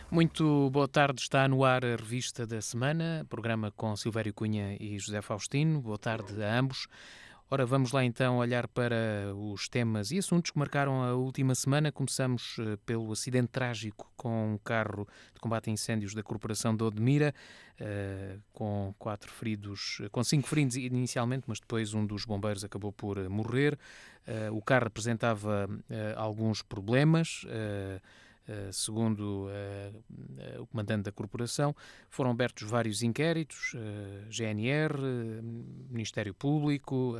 Muito boa tarde, está no ar a Revista da Semana, programa com Silvério Cunha e José Faustino. Boa tarde a ambos. Ora, vamos lá então olhar para os temas e assuntos que marcaram a última semana. Começamos pelo acidente trágico com um carro de combate a incêndios da Corporação de Odmira, com 5 feridos inicialmente, mas depois um dos bombeiros acabou por morrer. O carro apresentava alguns problemas. Segundo o comandante da corporação, foram abertos vários inquéritos, GNR, Ministério Público,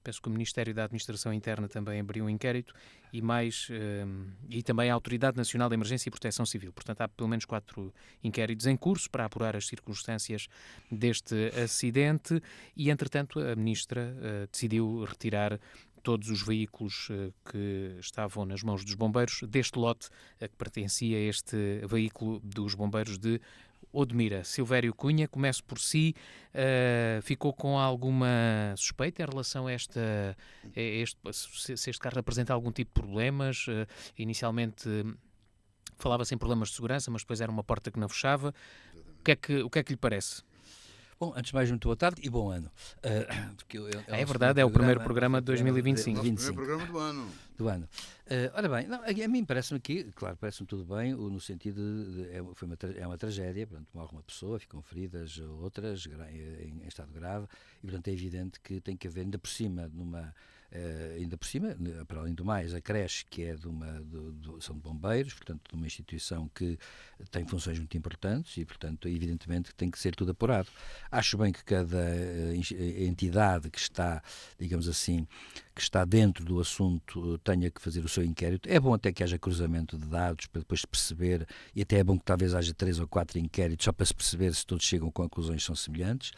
penso que o Ministério da Administração Interna também abriu um inquérito e também a Autoridade Nacional de Emergência e Proteção Civil. Portanto, há pelo menos 4 inquéritos em curso para apurar as circunstâncias deste acidente e, entretanto, a Ministra decidiu retirar todos os veículos que estavam nas mãos dos bombeiros deste lote a que pertencia este veículo dos bombeiros de Odmira. Silvério Cunha, começo por si. Ficou com alguma suspeita em relação a se este carro apresenta algum tipo de problemas? Inicialmente falava-se em problemas de segurança, mas depois era uma porta que não fechava. O que é que lhe parece? Bom, antes de mais, muito boa tarde e bom ano. É verdade, é o primeiro programa de 2025. O primeiro programa do ano. Ora bem, não, a mim parece-me que, claro, parece-me tudo bem, no sentido é uma tragédia, portanto, morre uma pessoa, ficam feridas outras em estado grave, e portanto é evidente que tem que haver, ainda por cima, para além do mais, a creche, que é são de bombeiros, portanto, de uma instituição que tem funções muito importantes e, portanto, evidentemente tem que ser tudo apurado. Acho bem que cada entidade que está, digamos assim, que está dentro do assunto tenha que fazer o seu inquérito. É bom até que haja cruzamento de dados para depois perceber, e até é bom que talvez haja 3 ou 4 inquéritos só para se perceber se todos chegam com conclusões que são semelhantes.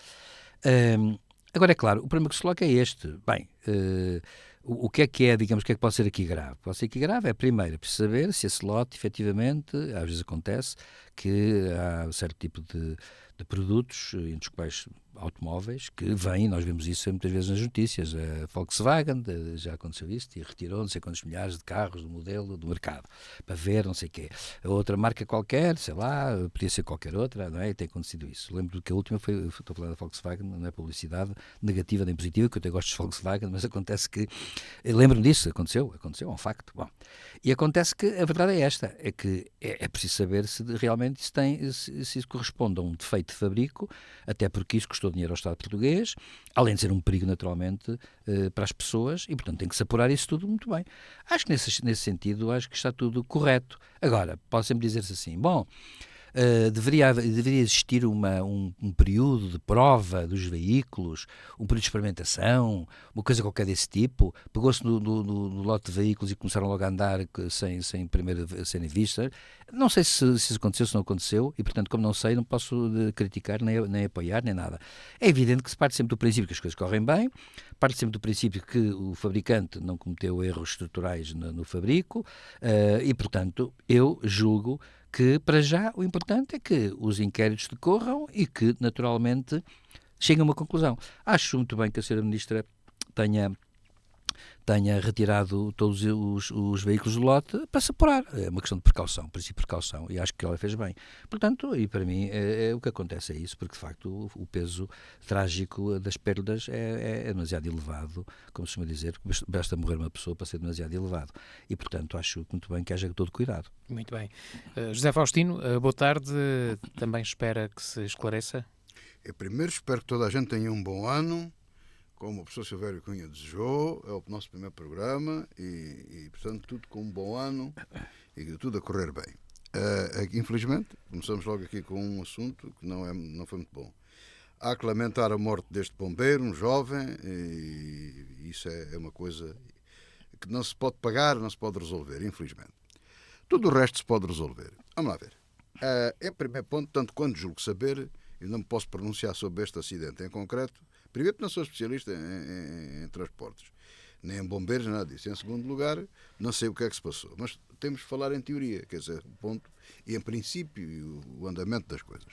Agora, é claro, o problema que se coloca é este. Bem, o que é, digamos, o que é que pode ser aqui grave? Pode ser aqui grave primeiro, preciso saber se esse lote, efetivamente, às vezes acontece que há um certo tipo de produtos, entre os quais automóveis, que vêm, nós vemos isso muitas vezes nas notícias, a Volkswagen, já aconteceu isto, e retirou não sei quantos milhares de carros do modelo do mercado, para ver não sei o quê. A outra marca qualquer, sei lá, podia ser qualquer outra, não é? E tem acontecido isso. Lembro que a última foi, estou a falar da Volkswagen, não é publicidade negativa nem positiva, que eu até gosto de Volkswagen, mas acontece que, lembro-me disso, aconteceu, é um facto. Bom, e acontece que a verdade é esta, é que é preciso saber se realmente se isso corresponde a um defeito de fabrico, até porque isso custou dinheiro ao Estado português, além de ser um perigo naturalmente para as pessoas, e portanto tem que se apurar isso tudo muito bem. Acho que nesse sentido, acho que está tudo correto. Agora, pode sempre dizer-se assim, bom, deveria existir um período de prova dos veículos, um período de experimentação, uma coisa qualquer desse tipo. Pegou-se no lote de veículos e começaram logo a andar sem primeiro serem vistos. Não sei se isso aconteceu, se não aconteceu, e portanto, como não sei, não posso criticar, nem apoiar, nem nada. É evidente que se parte sempre do princípio que as coisas correm bem, parte sempre do princípio que o fabricante não cometeu erros estruturais no fabrico, e portanto, eu julgo que, para já, o importante é que os inquéritos decorram e que, naturalmente, cheguem a uma conclusão. Acho muito bem que a Sra. Ministra tenha retirado todos os veículos do lote para se apurar. É uma questão de precaução, princípio de precaução, e acho que ela fez bem. Portanto, e para mim, o que acontece é isso, porque de facto o peso trágico das perdas é demasiado elevado, como se costuma dizer, basta morrer uma pessoa para ser demasiado elevado. E, portanto, acho muito bem que haja todo cuidado. Muito bem. José Faustino, boa tarde. Também espera que se esclareça? Eu primeiro espero que toda a gente tenha um bom ano, como o professor Silvério Cunha desejou. É o nosso primeiro programa e portanto, tudo com um bom ano e tudo a correr bem. Infelizmente, começamos logo aqui com um assunto que não foi muito bom. Há que lamentar a morte deste bombeiro, um jovem, e isso é uma coisa que não se pode pagar, não se pode resolver, infelizmente. Tudo o resto se pode resolver. Vamos lá ver. Em primeiro ponto, tanto quanto julgo saber, eu não me posso pronunciar sobre este acidente em concreto. Primeiro, não sou especialista em transportes, nem em bombeiros, nada disso. Em segundo lugar, não sei o que é que se passou. Mas temos de falar em teoria, quer dizer, o ponto e em princípio o andamento das coisas.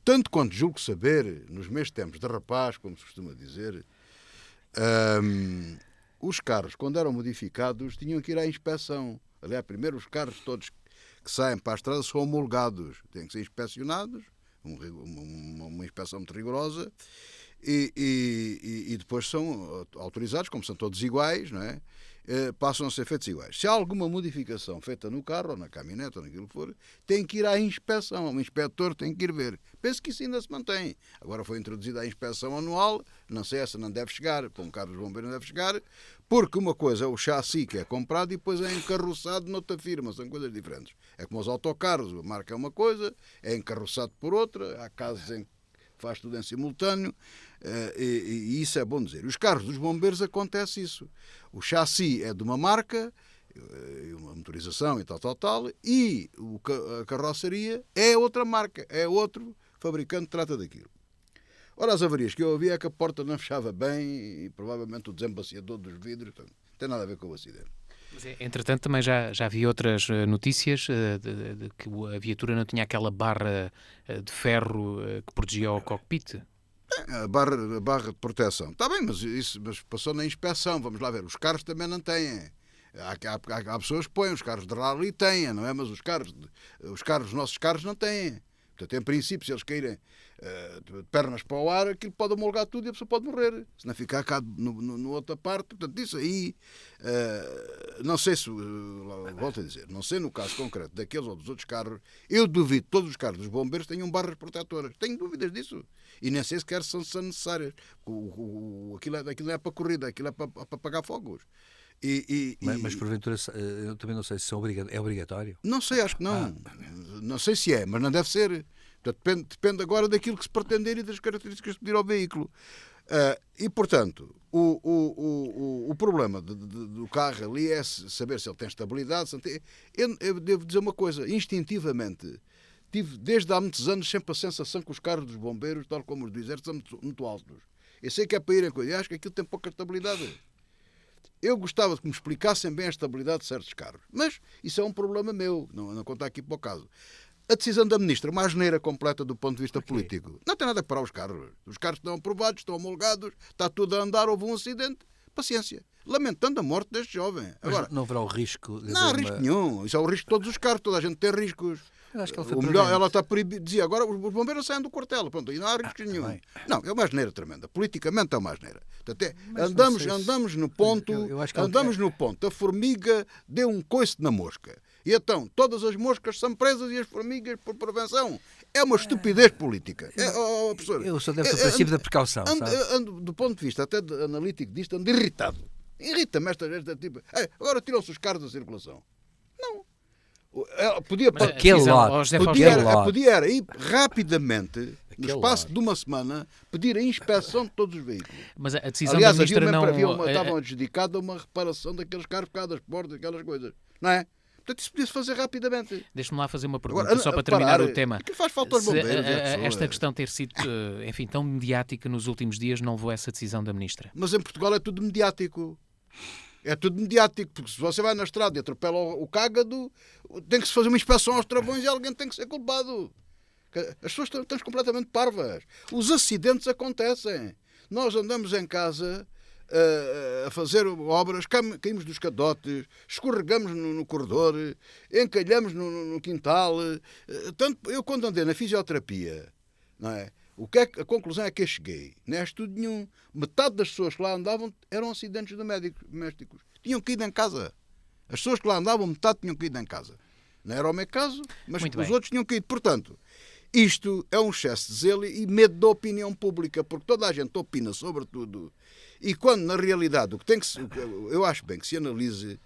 Tanto quanto julgo saber, nos meus tempos de rapaz, como se costuma dizer, os carros, quando eram modificados, tinham que ir à inspeção. Aliás, primeiro os carros todos que saem para a estrada são homologados, têm que ser inspecionados, uma inspeção muito rigorosa, e depois são autorizados, como são todos iguais, não é? Passam a ser feitos iguais. Se há alguma modificação feita no carro, ou na caminhonete, ou naquilo que for, tem que ir à inspeção. O inspetor tem que ir ver. Penso que isso ainda se mantém. Agora foi introduzida a inspeção anual, não sei, essa não deve chegar, com o carro dos bombeiros não deve chegar, porque uma coisa é o chassi que é comprado e depois é encarroçado noutra firma, são coisas diferentes. É como os autocarros, a marca é uma coisa, é encarroçado por outra, há casos em que faz tudo em simultâneo, e isso é bom dizer. Os carros dos bombeiros acontece isso. O chassi é de uma marca, uma motorização e tal, e a carroceria é outra marca, é outro fabricante que trata daquilo. Ora, as avarias que eu ouvi é que a porta não fechava bem e provavelmente o desembaciador dos vidros, não tem nada a ver com o acidente. Mas, entretanto, também já vi outras notícias de que a viatura não tinha aquela barra de ferro que protegia o cockpit. A barra de proteção. Está bem, mas passou na inspeção. Vamos lá ver. Os carros também não têm. Há pessoas que põem, os carros de rally têm, não é? Mas os nossos carros não têm. Portanto, em princípio, se eles caírem de pernas para o ar, aquilo pode homologar tudo e a pessoa pode morrer. Se não ficar cá no outra parte. Portanto, isso aí, não sei se, volto a dizer, não sei no caso concreto daqueles ou dos outros carros, eu duvido que todos os carros dos bombeiros tenham barras protetoras. Tenho dúvidas disso. E nem sei sequer são necessárias. Aquilo não é para corrida, aquilo é para apagar fogos. Mas porventura, eu também não sei se é obrigatório. Não sei, acho que não. Não sei se é, mas não deve ser. Portanto, depende agora daquilo que se pretender e das características de pedir ao veículo. E, portanto, o problema do carro ali é saber se ele tem estabilidade. Eu devo dizer uma coisa, instintivamente, tive desde há muitos anos sempre a sensação que os carros dos bombeiros, tal como os do exército, são muito altos. Eu sei que é para irem com ele, acho que aquilo tem pouca estabilidade. Eu gostava de que me explicassem bem a estabilidade de certos carros. Mas isso é um problema meu, não conta aqui para o caso. A decisão da ministra, uma asneira completa do ponto de vista político. Não tem nada a parar os carros. Os carros estão aprovados, estão homologados, está tudo a andar, houve um acidente. Paciência. Lamentando a morte deste jovem. Agora, mas não haverá o risco... Não há risco nenhum. Isso é o risco de todos os carros. Toda a gente tem riscos. Eu acho que o melhor, ela está proibida. Dizia agora, os bombeiros saem do quartel. Pronto, e não há risco nenhum. Bem. Não, é uma asneira tremenda. Politicamente é uma asneira. Andamos no ponto, no ponto. A formiga deu um coice na mosca. E então, todas as moscas são presas e as formigas por prevenção. É uma estupidez política. Professor, eu só devo ser princípio da precaução. Ando, do ponto de vista até analítico disto, ando irritado. Irrita-me esta tipo. Agora tiram-se os carros da circulação. Não. Podia era ir rapidamente, no espaço de uma semana, pedir a inspeção de todos os veículos. Mas a decisão da ministra não... Estavam adjudicados a uma reparação daqueles carros por causa das portas, aquelas coisas. Não é? Portanto, isso podia-se fazer rapidamente. Deixe-me lá fazer uma pergunta, só para terminar o tema. Que faz falta aos bombeiros, esta questão ter sido, enfim, tão mediática nos últimos dias não levou a essa decisão da ministra. Mas em Portugal é tudo mediático. É tudo mediático, porque se você vai na estrada e atropela o cágado, tem que se fazer uma inspeção aos travões e alguém tem que ser culpado. As pessoas estão completamente parvas. Os acidentes acontecem. Nós andamos em casa a fazer obras, caímos dos cadotes, escorregamos no corredor, encalhamos no quintal. Tanto, eu quando andei na fisioterapia, não é? A conclusão é que eu cheguei. Não é estudo nenhum. Metade das pessoas que lá andavam eram acidentes domésticos. Tinham caído em casa. As pessoas que lá andavam, metade tinham caído em casa. Não era o meu caso, mas os outros tinham caído. Portanto, isto é um excesso de zelo e medo da opinião pública, porque toda a gente opina sobre tudo. E quando, na realidade, o que tem que eu acho bem que se analise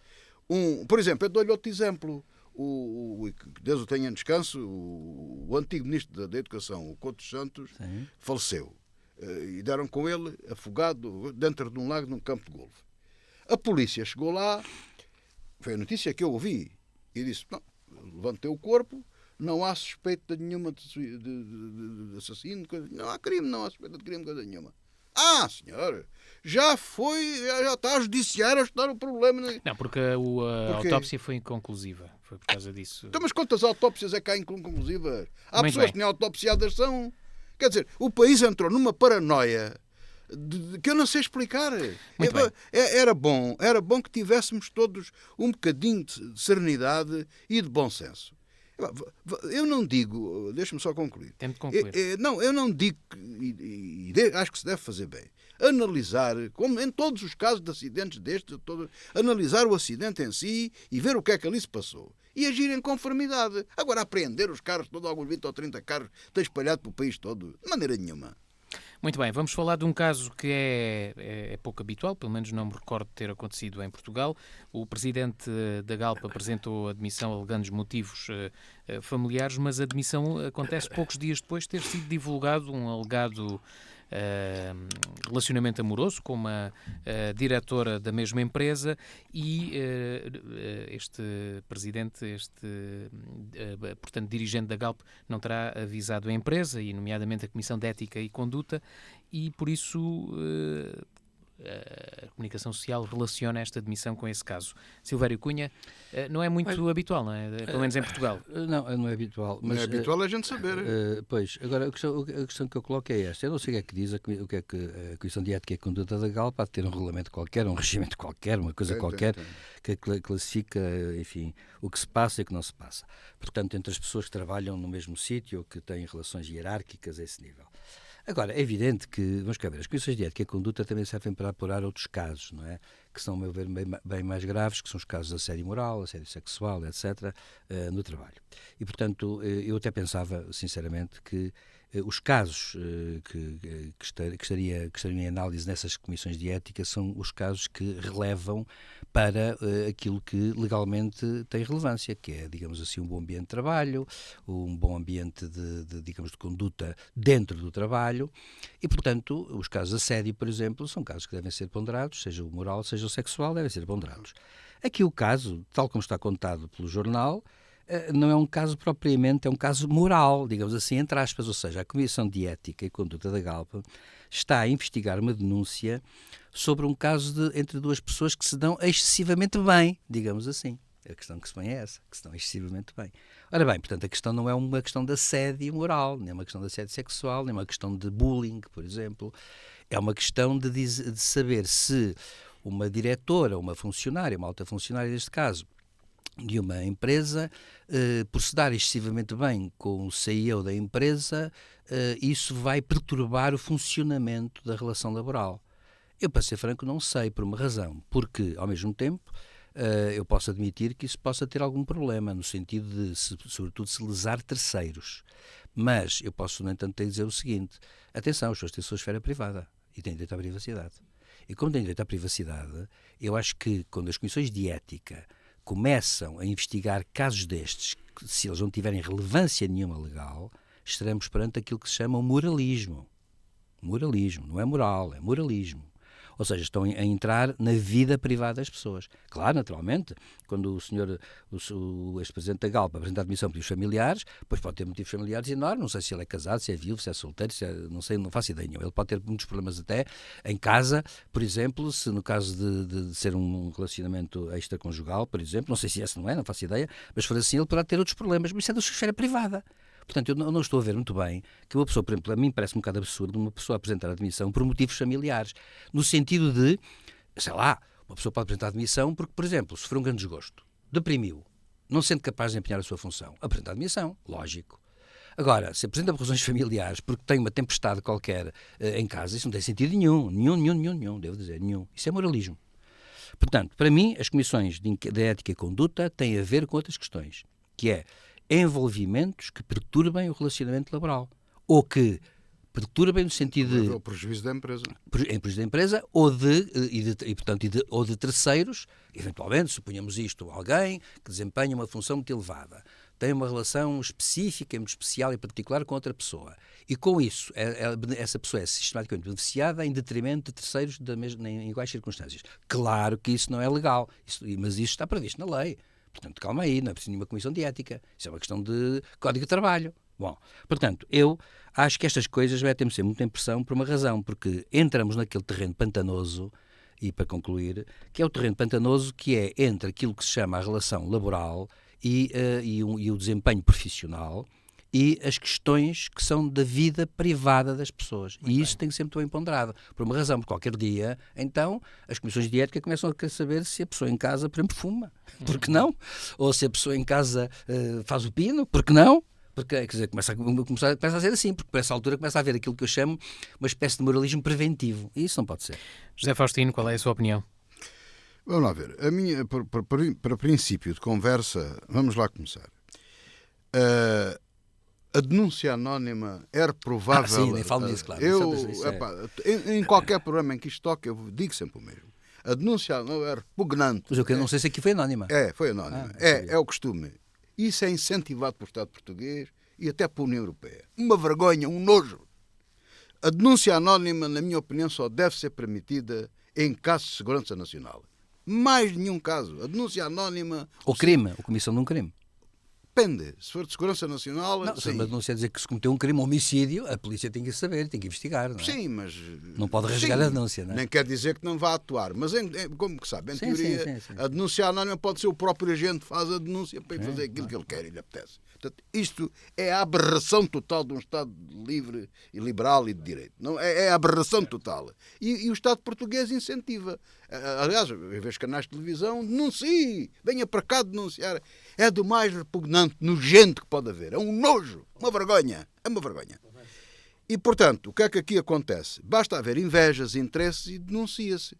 por exemplo, eu dou-lhe outro exemplo. Que Deus o tenha em descanso, o antigo ministro da Educação, o Couto Santos, sim, faleceu. E deram com ele afogado dentro de um lago num campo de golfe. A polícia chegou lá, foi a notícia que eu ouvi, e disse, não, levantei o corpo, não há suspeita nenhuma de assassino, não há crime, não há suspeita de crime, coisa nenhuma. Ah, senhor, já está a judiciário a estudar o problema. Não, porque a autópsia foi inconclusiva. Foi por causa disso. Então, mas quantas autópsias é que há inconclusivas? Há pessoas que nem autopsiadas são. Quer dizer, o país entrou numa paranoia que eu não sei explicar. Muito bem. Era bom que tivéssemos todos um bocadinho de serenidade e de bom senso. Eu não digo, deixa-me só concluir. Tento concluir. Não, eu não digo, acho que se deve fazer bem, analisar, como em todos os casos de acidentes destes, analisar o acidente em si e ver o que é que ali se passou. E agir em conformidade. Agora, apreender os carros, todos alguns 20 ou 30 carros, estão espalhados pelo país todo, de maneira nenhuma. Muito bem, vamos falar de um caso que é pouco habitual, pelo menos não me recordo de ter acontecido em Portugal. O presidente da Galp apresentou a demissão alegando motivos familiares, mas a demissão acontece poucos dias depois de ter sido divulgado um alegado relacionamento amoroso com uma diretora da mesma empresa e este presidente, portanto, dirigente da Galp, não terá avisado a empresa, e nomeadamente a Comissão de Ética e Conduta, e por isso a comunicação social relaciona esta demissão com esse caso. Silvério Cunha, não é muito habitual, não é? Pelo menos em Portugal. Não é habitual. Mas, não é habitual a gente saber. Pois, agora a questão que eu coloco é esta. Eu não sei o que é que diz, o que é que a Comissão de Ética e Conduta da Galp há de ter um regulamento qualquer, um regimento qualquer, uma coisa qualquer, que classifica, enfim, o que se passa e o que não se passa. Portanto, entre as pessoas que trabalham no mesmo sítio ou que têm relações hierárquicas a esse nível. Agora, é evidente que, vamos cá ver, as comissões de ética e conduta também servem para apurar outros casos, não é? Que são, a meu ver, bem mais graves, que são os casos de assédio moral, assédio sexual, etc., no trabalho. E, portanto, eu até pensava, sinceramente, que os casos que estariam em análise nessas comissões de ética são os casos que relevam para aquilo que legalmente tem relevância, que é, digamos assim, um bom ambiente de trabalho, um bom ambiente digamos, de conduta dentro do trabalho e, portanto, os casos de assédio, por exemplo, são casos que devem ser ponderados, seja o moral, seja o sexual, devem ser ponderados. Aqui o caso, tal como está contado pelo jornal, não é um caso propriamente, é um caso moral, digamos assim, entre aspas, ou seja, a Comissão de Ética e Conduta da Galp está a investigar uma denúncia sobre um caso entre duas pessoas que se dão excessivamente bem, digamos assim. A questão que se põe é essa, que se dão excessivamente bem. Ora bem, portanto, a questão não é uma questão de assédio moral, nem uma questão de assédio sexual, nem uma questão de bullying, por exemplo. É uma questão de saber se uma diretora, uma funcionária, uma alta funcionária neste caso, de uma empresa, por se dar excessivamente bem com o CEO da empresa, isso vai perturbar o funcionamento da relação laboral. Eu, para ser franco, não sei, por uma razão. Porque, ao mesmo tempo, eu posso admitir que isso possa ter algum problema, no sentido de, sobretudo, se lesar terceiros. Mas eu posso, no entanto, dizer o seguinte: atenção, as pessoas têm a sua esfera privada e têm direito à privacidade. E como têm direito à privacidade, eu acho que quando as comissões de ética começam a investigar casos destes, que, se eles não tiverem relevância nenhuma legal, estaremos perante aquilo que se chama o moralismo. Moralismo, não é moral, é moralismo. Ou seja, estão a entrar na vida privada das pessoas. Claro, naturalmente, quando o ex-presidente da Galp apresenta a admissão por motivos familiares, pois pode ter motivos familiares enormes, não sei se ele é casado, se é viúvo, se é solteiro, não sei, não faço ideia nenhuma. Ele pode ter muitos problemas até em casa, por exemplo, se no caso de ser um relacionamento extraconjugal, por exemplo, não sei se esse não faço ideia, mas se for assim ele poderá ter outros problemas, mas isso é da sua esfera privada. Portanto, eu não estou a ver muito bem que uma pessoa, por exemplo, a mim parece um bocado absurdo uma pessoa apresentar a admissão por motivos familiares, no sentido de, sei lá, uma pessoa pode apresentar a admissão porque, por exemplo, sofreu um grande desgosto, deprimiu, não se sente capaz de empenhar a sua função, apresenta a admissão, lógico. Agora, se apresenta por razões familiares porque tem uma tempestade qualquer em casa, isso não tem sentido nenhum, devo dizer, nenhum. Isso é moralismo. Portanto, para mim, as comissões de ética e conduta têm a ver com outras questões, que é envolvimentos que perturbem o relacionamento laboral ou que perturbem no sentido de... O prejuízo da empresa. Em prejuízo da empresa ou de terceiros, eventualmente, suponhamos isto, alguém que desempenha uma função muito elevada, tem uma relação específica, muito especial e particular com outra pessoa. E com isso, essa pessoa é sistematicamente beneficiada em detrimento de terceiros em iguais circunstâncias. Claro que isso não é legal, mas isso está previsto na lei. Portanto, calma aí, não é preciso nenhuma comissão de ética. Isso é uma questão de código de trabalho. Bom, portanto, eu acho que estas coisas vai ter-me ser muita impressão por uma razão, porque entramos naquele terreno pantanoso, e para concluir, que é o terreno pantanoso que é entre aquilo que se chama a relação laboral e o desempenho profissional e as questões que são da vida privada das pessoas. E isso tem que ser muito bem ponderado. Por uma razão, porque qualquer dia, então, as comissões de ética começam a querer saber se a pessoa em casa, por exemplo, fuma. Por que não? Ou se a pessoa em casa faz o pino. Por que não? Porque, quer dizer, começa a ser assim, porque por essa altura começa a haver aquilo que eu chamo uma espécie de moralismo preventivo. E isso não pode ser. José Faustino, qual é a sua opinião? Vamos lá ver. A minha, para princípio de conversa, vamos lá começar. A denúncia anónima é reprovável. Sim, nem falo nisso, claro. Em qualquer programa em que isto toca, eu digo sempre o mesmo. A denúncia anónima é repugnante. Mas eu não sei se aqui foi anónima. Foi anónima. É o costume. Isso é incentivado pelo Estado português e até pela União Europeia. Uma vergonha, um nojo. A denúncia anónima, na minha opinião, só deve ser permitida em casos de segurança nacional. Mais nenhum caso. A denúncia anónima... Ou crime, a comissão de um crime. Depende. Se for de segurança nacional... Não, mas não sei dizer que se cometeu um crime, um homicídio, a polícia tem que saber, tem que investigar, não é? Sim, mas... Não pode rasgar a denúncia, não é? Nem quer dizer que não vá atuar. Mas, como que sabe, em teoria, sim. a denúncia anónima pode ser o próprio agente que faz a denúncia para ir fazer aquilo que ele quer e lhe apetece. Portanto, isto é a aberração total de um Estado livre e liberal e de direito. Não, é a aberração total. E o Estado português incentiva. Aliás, eu vejo canais de televisão, denuncie, venha para cá denunciar. É do mais repugnante, nojento que pode haver. É um nojo, uma vergonha. É uma vergonha. E, portanto, o que é que aqui acontece? Basta haver invejas, interesses e denuncia-se.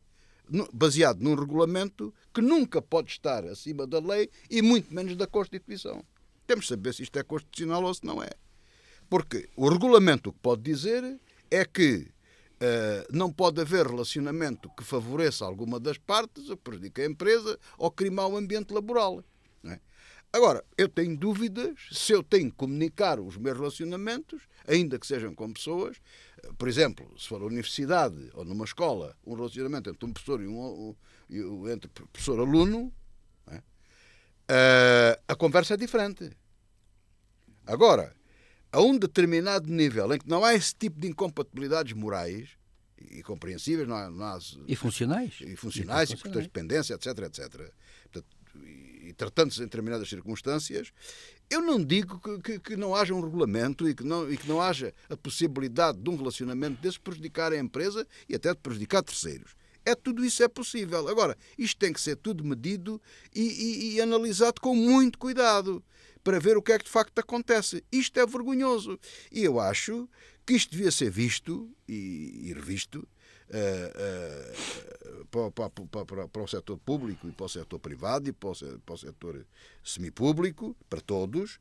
Baseado num regulamento que nunca pode estar acima da lei e muito menos da Constituição. Temos de saber se isto é constitucional ou se não é. Porque o regulamento o que pode dizer é que não pode haver relacionamento que favoreça alguma das partes, ou que prejudique a empresa, ou crime ao ambiente laboral. Não é? Agora, eu tenho dúvidas se eu tenho que comunicar os meus relacionamentos, ainda que sejam com pessoas. Por exemplo, se for na universidade ou numa escola, um relacionamento entre um professor entre professor-aluno, a conversa é diferente. Agora, a um determinado nível em que não há esse tipo de incompatibilidades morais e compreensíveis, e funcionais, e por dependência, etc. Portanto, e tratando-se em determinadas circunstâncias, eu não digo que não haja um regulamento e que não haja a possibilidade de um relacionamento desse prejudicar a empresa e até de prejudicar terceiros. Tudo isso é possível. Agora, isto tem que ser tudo medido e analisado com muito cuidado para ver o que é que de facto acontece. Isto é vergonhoso. E eu acho que isto devia ser visto e revisto para o setor público e para o setor privado e para o setor semipúblico, para todos,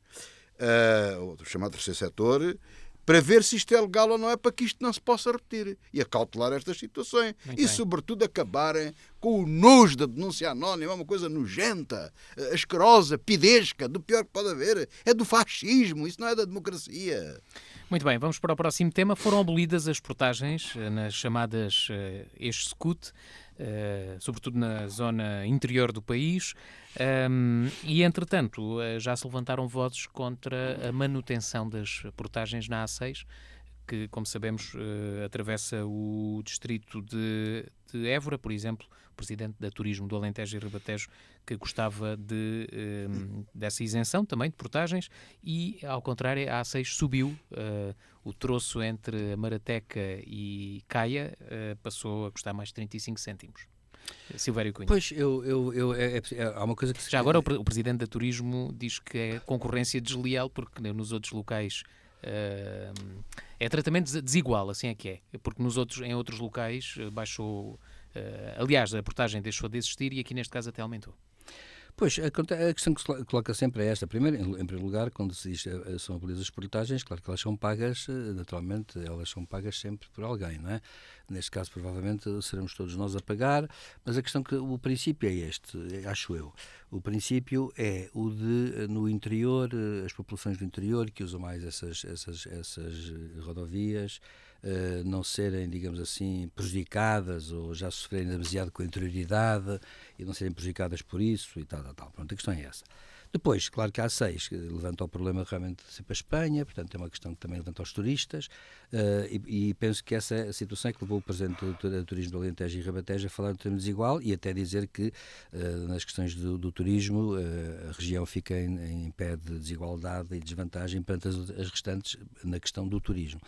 o chamado terceiro setor, para ver se isto é legal ou não é, para que isto não se possa repetir e acautelar estas situações. Sobretudo, acabarem com o nojo da denúncia anónima, é uma coisa nojenta, asquerosa, pidesca, do pior que pode haver. É do fascismo, isso não é da democracia. Muito bem, vamos para o próximo tema. Foram abolidas as portagens nas chamadas ex-scoot, sobretudo na zona interior do país, e, entretanto, já se levantaram vozes contra a manutenção das portagens na A6, que, como sabemos, atravessa o distrito de Évora, por exemplo. O presidente da Turismo do Alentejo e Ribatejo, que gostava dessa isenção também de portagens, e, ao contrário, a A6 subiu. O troço entre Marateca e Caia passou a custar mais 35 cêntimos. Silvério Cunha. Pois, há uma coisa que... Já agora o presidente da Turismo diz que é concorrência desleal, porque nos outros locais é tratamento desigual, assim é que é. Porque em outros locais baixou... aliás, a portagem deixou de existir e aqui neste caso até aumentou. Pois, a questão que se coloca sempre é esta. Primeiro, em primeiro lugar, quando se diz são abolidas as portagens, claro que elas são pagas, naturalmente, elas são pagas sempre por alguém, não é? Neste caso, provavelmente, seremos todos nós a pagar, mas a questão que o princípio é este, acho eu. O princípio é o de, no interior, as populações do interior que usam mais essas rodovias, não serem, digamos assim, prejudicadas ou já sofrerem demasiado com a interioridade e não serem prejudicadas por isso e tal. Pronto, a questão é essa. Depois, claro que há 6 que levanta o problema realmente sempre a Espanha, portanto é uma questão que também levanta aos turistas, e penso que essa situação é que levou o Presidente do Turismo do Alentejo e Ribatejo a falar do termo desigual e até dizer que nas questões do turismo a região fica em pé de desigualdade e desvantagem perante as restantes na questão do turismo.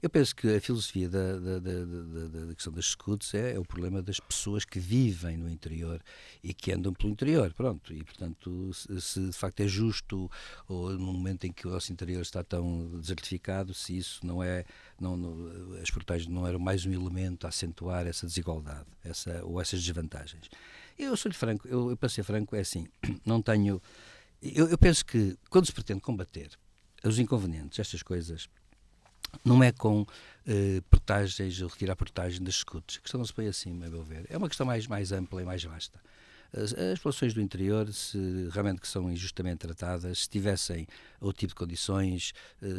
Eu penso que a filosofia da questão das scouts é o problema das pessoas que vivem no interior e que andam pelo interior, pronto, e portanto se de facto é justo ou no momento em que o nosso interior está tão desertificado, se isso as portagens não eram mais um elemento a acentuar essa desigualdade, ou essas desvantagens. Eu sou-lhe franco, eu para ser franco é assim, não tenho... Eu penso que quando se pretende combater os inconvenientes, estas coisas, não é com portagens, ou retirar portagem das scouts. A questão não se põe assim, a meu ver. É uma questão mais ampla e mais vasta. As populações do interior, se realmente que são injustamente tratadas, se tivessem outro tipo de condições,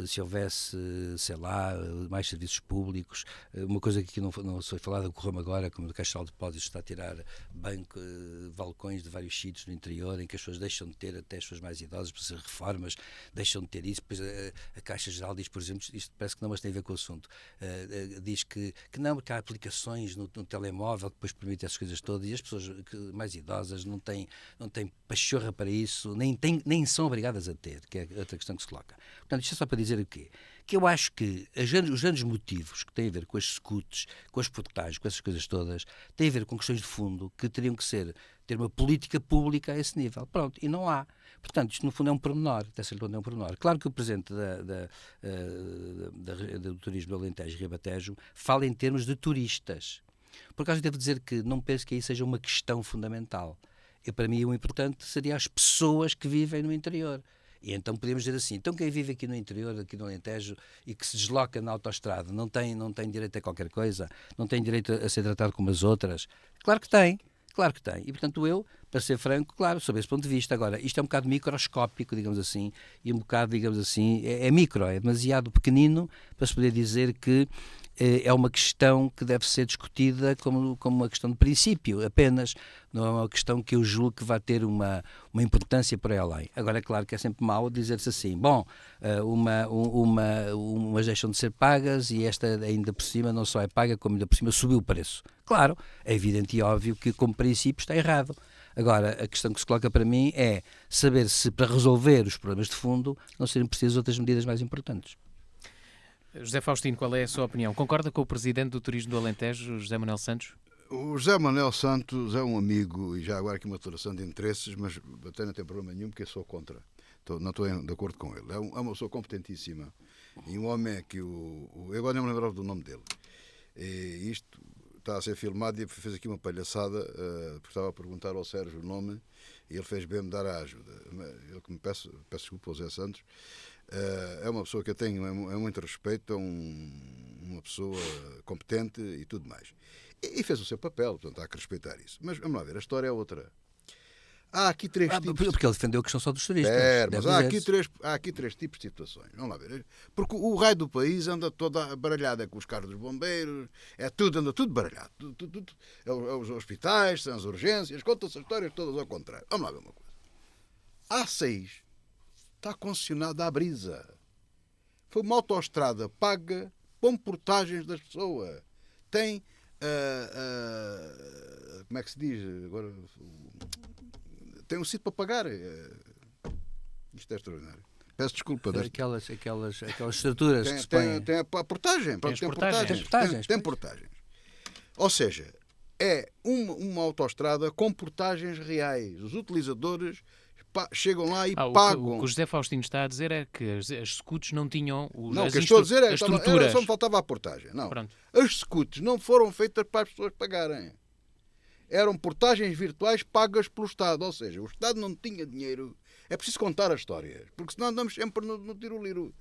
se houvesse, sei lá, mais serviços públicos, uma coisa que aqui não foi falada, ocorreu-me agora, como o Caixa de Depósitos está a tirar balcões de vários sítios no interior, em que as pessoas deixam de ter, até as pessoas mais idosas, para ser reformas, deixam de ter isso. Depois a Caixa Geral diz, por exemplo, isto parece que não, mas tem a ver com o assunto, diz que não, porque há aplicações no telemóvel que depois permitem essas coisas todas, e as pessoas mais idosas não têm pachorra para isso, nem são obrigadas a ter, que é outra questão que se coloca. Portanto, isto é só para dizer o quê? Que eu acho que os grandes motivos que têm a ver com as scouts, com as portagens, com essas coisas todas, têm a ver com questões de fundo que teriam que ter uma política pública a esse nível. Pronto, e não há. Portanto, isto no fundo é um pormenor, até certo ponto é um pormenor. Claro que o Presidente do Turismo do Alentejo e Ribatejo fala em termos de turistas. Por acaso devo dizer que não penso que aí seja uma questão fundamental. Para mim o importante seria as pessoas que vivem no interior. E então podemos dizer assim, então quem vive aqui no interior, aqui no Alentejo, e que se desloca na autoestrada, não tem direito a qualquer coisa? Não tem direito a ser tratado como as outras? Claro que tem. Claro que tem. E, portanto, eu, para ser franco, claro, sob esse ponto de vista. Agora, isto é um bocado microscópico, digamos assim, e um bocado, digamos assim, é micro, é demasiado pequenino para se poder dizer que é uma questão que deve ser discutida como uma questão de princípio, apenas. Não é uma questão que eu julgo que vai ter uma importância por aí além. Agora, é claro que é sempre mau dizer-se assim, bom, umas deixam de ser pagas e esta ainda por cima não só é paga, como ainda por cima subiu o preço. Claro, é evidente e óbvio que como princípio está errado. Agora, a questão que se coloca para mim é saber se para resolver os problemas de fundo não seriam precisas outras medidas mais importantes. José Faustino, qual é a sua opinião? Concorda com o Presidente do Turismo do Alentejo, José Manuel Santos? O José Manuel Santos é um amigo, e já agora aqui uma declaração de interesses, mas até não tem problema nenhum, porque eu sou contra. Não estou de acordo com ele. É uma pessoa competentíssima. E um homem que eu agora não me lembrava do nome dele. E isto está a ser filmado e fez aqui uma palhaçada, porque estava a perguntar ao Sérgio o nome, e ele fez bem me dar a ajuda. Ele que me peço desculpa ao José Santos. É uma pessoa que eu tenho é muito respeito, é uma pessoa competente e tudo mais. E fez o seu papel, portanto há que respeitar isso. Mas vamos lá ver, a história é outra. Há aqui três tipos... Porque ele defendeu a questão só dos turistas. Mas há aqui três tipos de situações. Vamos lá ver. Porque o raio do país anda toda baralhada com os carros dos bombeiros, anda tudo baralhado. Tudo. Os hospitais, são as urgências, contam-se as histórias todas ao contrário. Vamos lá ver uma coisa. A A6 está concessionada à Brisa. Foi uma autoestrada paga com portagens das pessoas. Tem... como é que se diz agora? Tem um sítio para pagar. Isto é extraordinário. Peço desculpa. Aquelas estruturas que se põem. Tem a portagem. Tem portagens. Ou seja, é uma autoestrada com portagens reais. Os utilizadores chegam lá e pagam. O que o José Faustino está a dizer é que as scouts não tinham as estruturas. Só me faltava a portagem. Não. Pronto. As scouts não foram feitas para as pessoas pagarem. Eram portagens virtuais pagas pelo Estado. Ou seja, o Estado não tinha dinheiro. É preciso contar as histórias, porque senão andamos sempre no tiro-liro.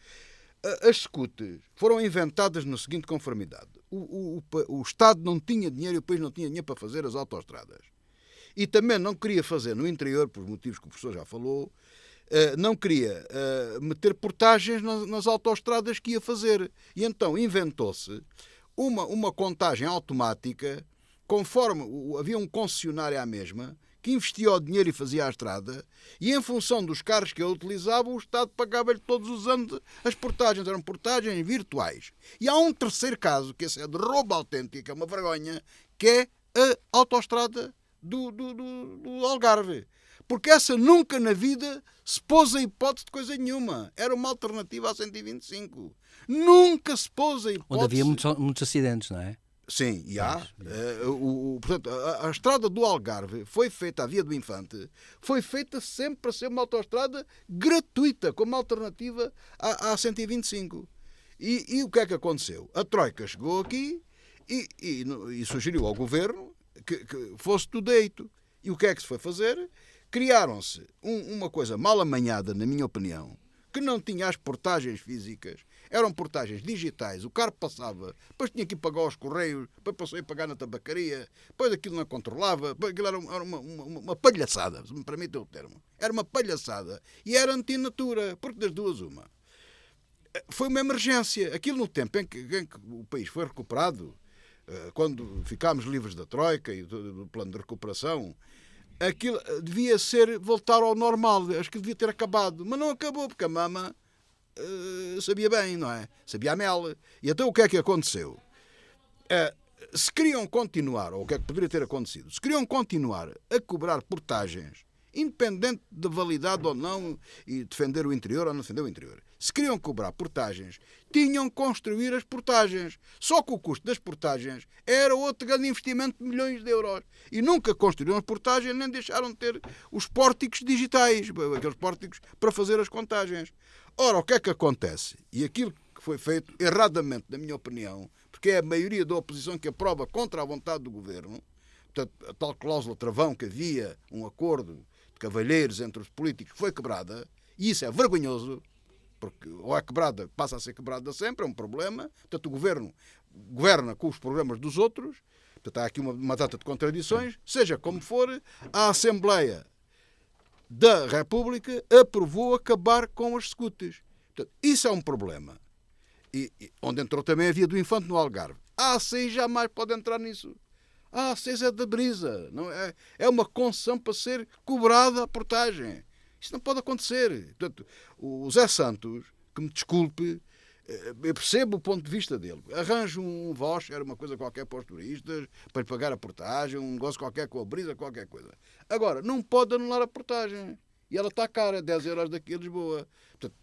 As scouts foram inventadas na seguinte conformidade. O Estado não tinha dinheiro e o país não tinha dinheiro para fazer as autoestradas. E também não queria fazer no interior, por motivos que o professor já falou, não queria meter portagens nas autoestradas que ia fazer. E então inventou-se uma contagem automática, conforme havia um concessionário à mesma, que investia o dinheiro e fazia a estrada, e em função dos carros que ele utilizava, o Estado pagava-lhe todos os anos as portagens, eram portagens virtuais. E há um terceiro caso, que esse é de roubo autêntico, é uma vergonha, que é a autoestrada do Algarve. Porque essa nunca na vida se pôs a hipótese de coisa nenhuma. Era uma alternativa à 125. Nunca se pôs a hipótese... Onde havia muitos acidentes, não é? Sim, e há. Portanto, a estrada do Algarve foi feita, a Via do Infante, foi feita sempre para ser uma autoestrada gratuita, como alternativa à 125. E o que é que aconteceu? A Troika chegou aqui e sugeriu ao Governo que fosse tudo deito. E o que é que se foi fazer? Criaram-se uma coisa mal amanhada, na minha opinião, que não tinha as portagens físicas, eram portagens digitais, o carro passava, depois tinha que ir pagar aos correios, depois passou a ir pagar na tabacaria, depois aquilo não controlava, depois aquilo era uma palhaçada, se me permitem o termo. Era uma palhaçada e era antinatura, porque das duas uma. Foi uma emergência. Aquilo no tempo em que o país foi recuperado, quando ficámos livres da Troika e do plano de recuperação, aquilo devia voltar ao normal, acho que devia ter acabado, mas não acabou, porque a mama sabia bem, não é? Sabia a mel. E então o que é que aconteceu? Se queriam continuar, ou o que é que poderia ter acontecido, se queriam continuar a cobrar portagens, independente de validade ou não, e defender o interior ou não defender o interior, se queriam cobrar portagens, tinham que construir as portagens. Só que o custo das portagens era outro grande investimento de milhões de euros. E nunca construíram as portagens, nem deixaram de ter os pórticos digitais, aqueles pórticos para fazer as contagens. Ora, o que é que acontece? E aquilo que foi feito erradamente, na minha opinião, porque é a maioria da oposição que aprova contra a vontade do Governo, portanto, a tal cláusula travão que havia um acordo de cavalheiros entre os políticos foi quebrada, e isso é vergonhoso, porque ou é quebrada, passa a ser quebrada sempre, é um problema. Portanto, o Governo governa com os programas dos outros. Portanto, há aqui uma data de contradições. Seja como for, a Assembleia da República aprovou acabar com as scouts. Portanto, isso é um problema. E onde entrou também a Via do Infante no Algarve. A A6 jamais pode entrar nisso. A A6 é da brisa. Não é uma concessão para ser cobrada a portagem. Isso não pode acontecer. Portanto, o Zé Santos, que me desculpe, eu percebo o ponto de vista dele. Arranja um voucher, uma coisa qualquer para os turistas, para lhe pagar a portagem, um negócio qualquer com a brisa, qualquer coisa. Agora, não pode anular a portagem. E ela está cara, 10 euros daqui a Lisboa. Portanto,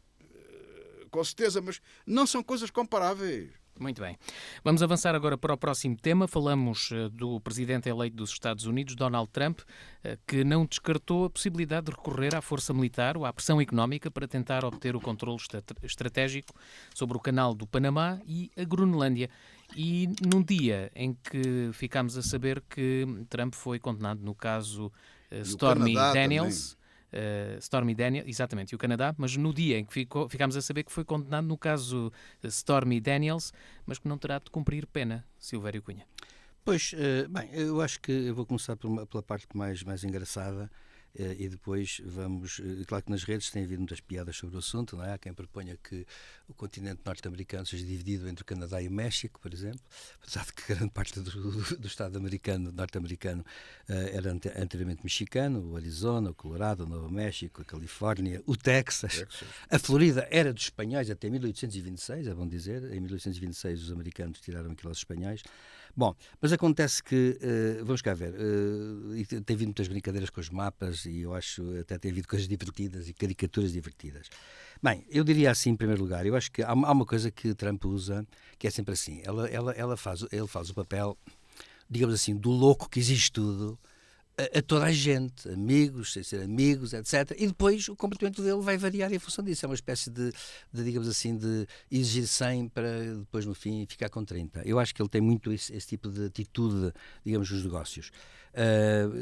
com certeza, mas não são coisas comparáveis. Muito bem. Vamos avançar agora para o próximo tema. Falamos do presidente eleito dos Estados Unidos, Donald Trump, que não descartou a possibilidade de recorrer à força militar ou à pressão económica para tentar obter o controle estratégico sobre o canal do Panamá e a Groenlândia. E num dia em que ficámos a saber que Trump foi condenado no caso Stormy Daniels... Stormy Daniels, exatamente, e o Canadá, mas no dia em que ficámos a saber que foi condenado no caso Stormy Daniels, mas que não terá de cumprir pena, Silvério Cunha. Pois, bem, eu acho que eu vou começar pela parte mais engraçada e depois vamos... Claro que nas redes tem havido muitas piadas sobre o assunto, não é? Há quem proponha que o continente norte-americano seja dividido entre o Canadá e o México, por exemplo, apesar de que grande parte do Estado norte-americano era anteriormente mexicano, o Arizona, o Colorado, o Novo México, a Califórnia, o Texas. A Flórida era dos espanhóis até 1826, é bom dizer. Em 1826 os americanos tiraram aquilo aos espanhóis. Bom, mas acontece que, vamos cá ver, tem havido muitas brincadeiras com os mapas e eu acho até tem havido coisas divertidas e caricaturas divertidas. Bem, eu diria assim, em primeiro lugar, eu acho que há uma coisa que Trump usa, que é sempre assim, ele faz o papel, digamos assim, do louco que exige tudo, a toda a gente, amigos, sem ser amigos, etc. E depois o comportamento dele vai variar em função disso. É uma espécie de digamos assim, de exigir 100 para depois no fim ficar com 30. Eu acho que ele tem muito esse tipo de atitude, digamos, nos negócios.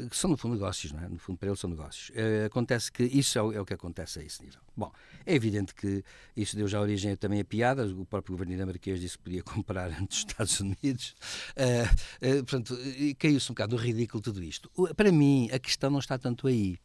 Que são no fundo negócios, não é? No fundo para ele são negócios. Acontece que isso é o que acontece a esse nível. Bom, é evidente que isso deu já origem também a piadas. O próprio governo dinamarquês disse que podia comparar entre os Estados Unidos. Portanto, caiu-se um bocado o ridículo tudo isto. Para mim, a questão não está tanto aí.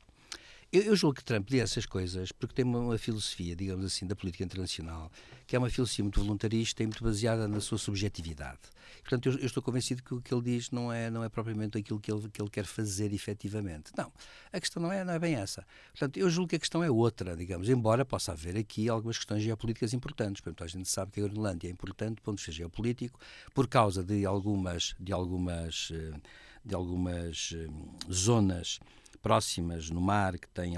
Eu julgo que Trump diz essas coisas porque tem uma filosofia, digamos assim, da política internacional, que é uma filosofia muito voluntarista e muito baseada na sua subjetividade. Portanto, eu estou convencido que o que ele diz não é propriamente aquilo que ele quer fazer efetivamente. Não, a questão não é bem essa. Portanto, eu julgo que a questão é outra, digamos, embora possa haver aqui algumas questões geopolíticas importantes. Por exemplo, a gente sabe que a Groenlândia é importante do ponto de vista geopolítico por causa de algumas zonas próximas no mar, que têm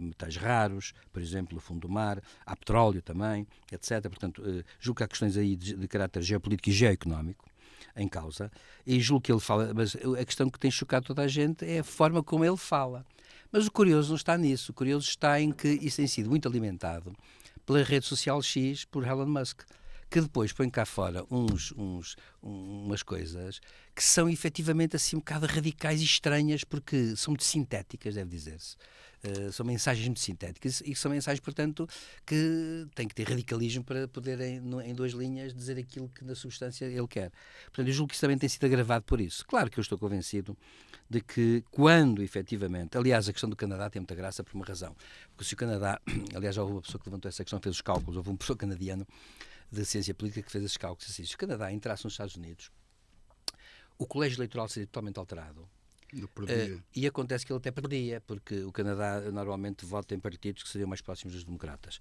metais raros, por exemplo, no fundo do mar, há petróleo também, etc. Portanto, julgo que há questões aí de caráter geopolítico e geoeconómico em causa, e julgo que ele fala, mas a questão que tem chocado toda a gente é a forma como ele fala. Mas o curioso não está nisso, o curioso está em que isso tem sido muito alimentado pela rede social X, por Elon Musk, que depois põe cá fora umas coisas que são efetivamente assim um bocado radicais e estranhas, porque são muito sintéticas, deve dizer-se. São mensagens muito sintéticas e são mensagens, portanto, que têm que ter radicalismo para poder, em 2 linhas, dizer aquilo que na substância ele quer. Portanto, eu julgo que isso também tem sido agravado por isso. Claro que eu estou convencido de que quando, efetivamente, aliás, a questão do Canadá tem muita graça por uma razão. Porque se o Canadá, aliás, já houve uma pessoa que levantou essa questão, fez os cálculos, houve um professor canadiano de ciência política que fez esses cálculos assim, se o Canadá entrasse nos Estados Unidos, o colégio eleitoral seria totalmente alterado. E acontece que ele até perdia, porque o Canadá normalmente vota em partidos que seriam mais próximos dos democratas.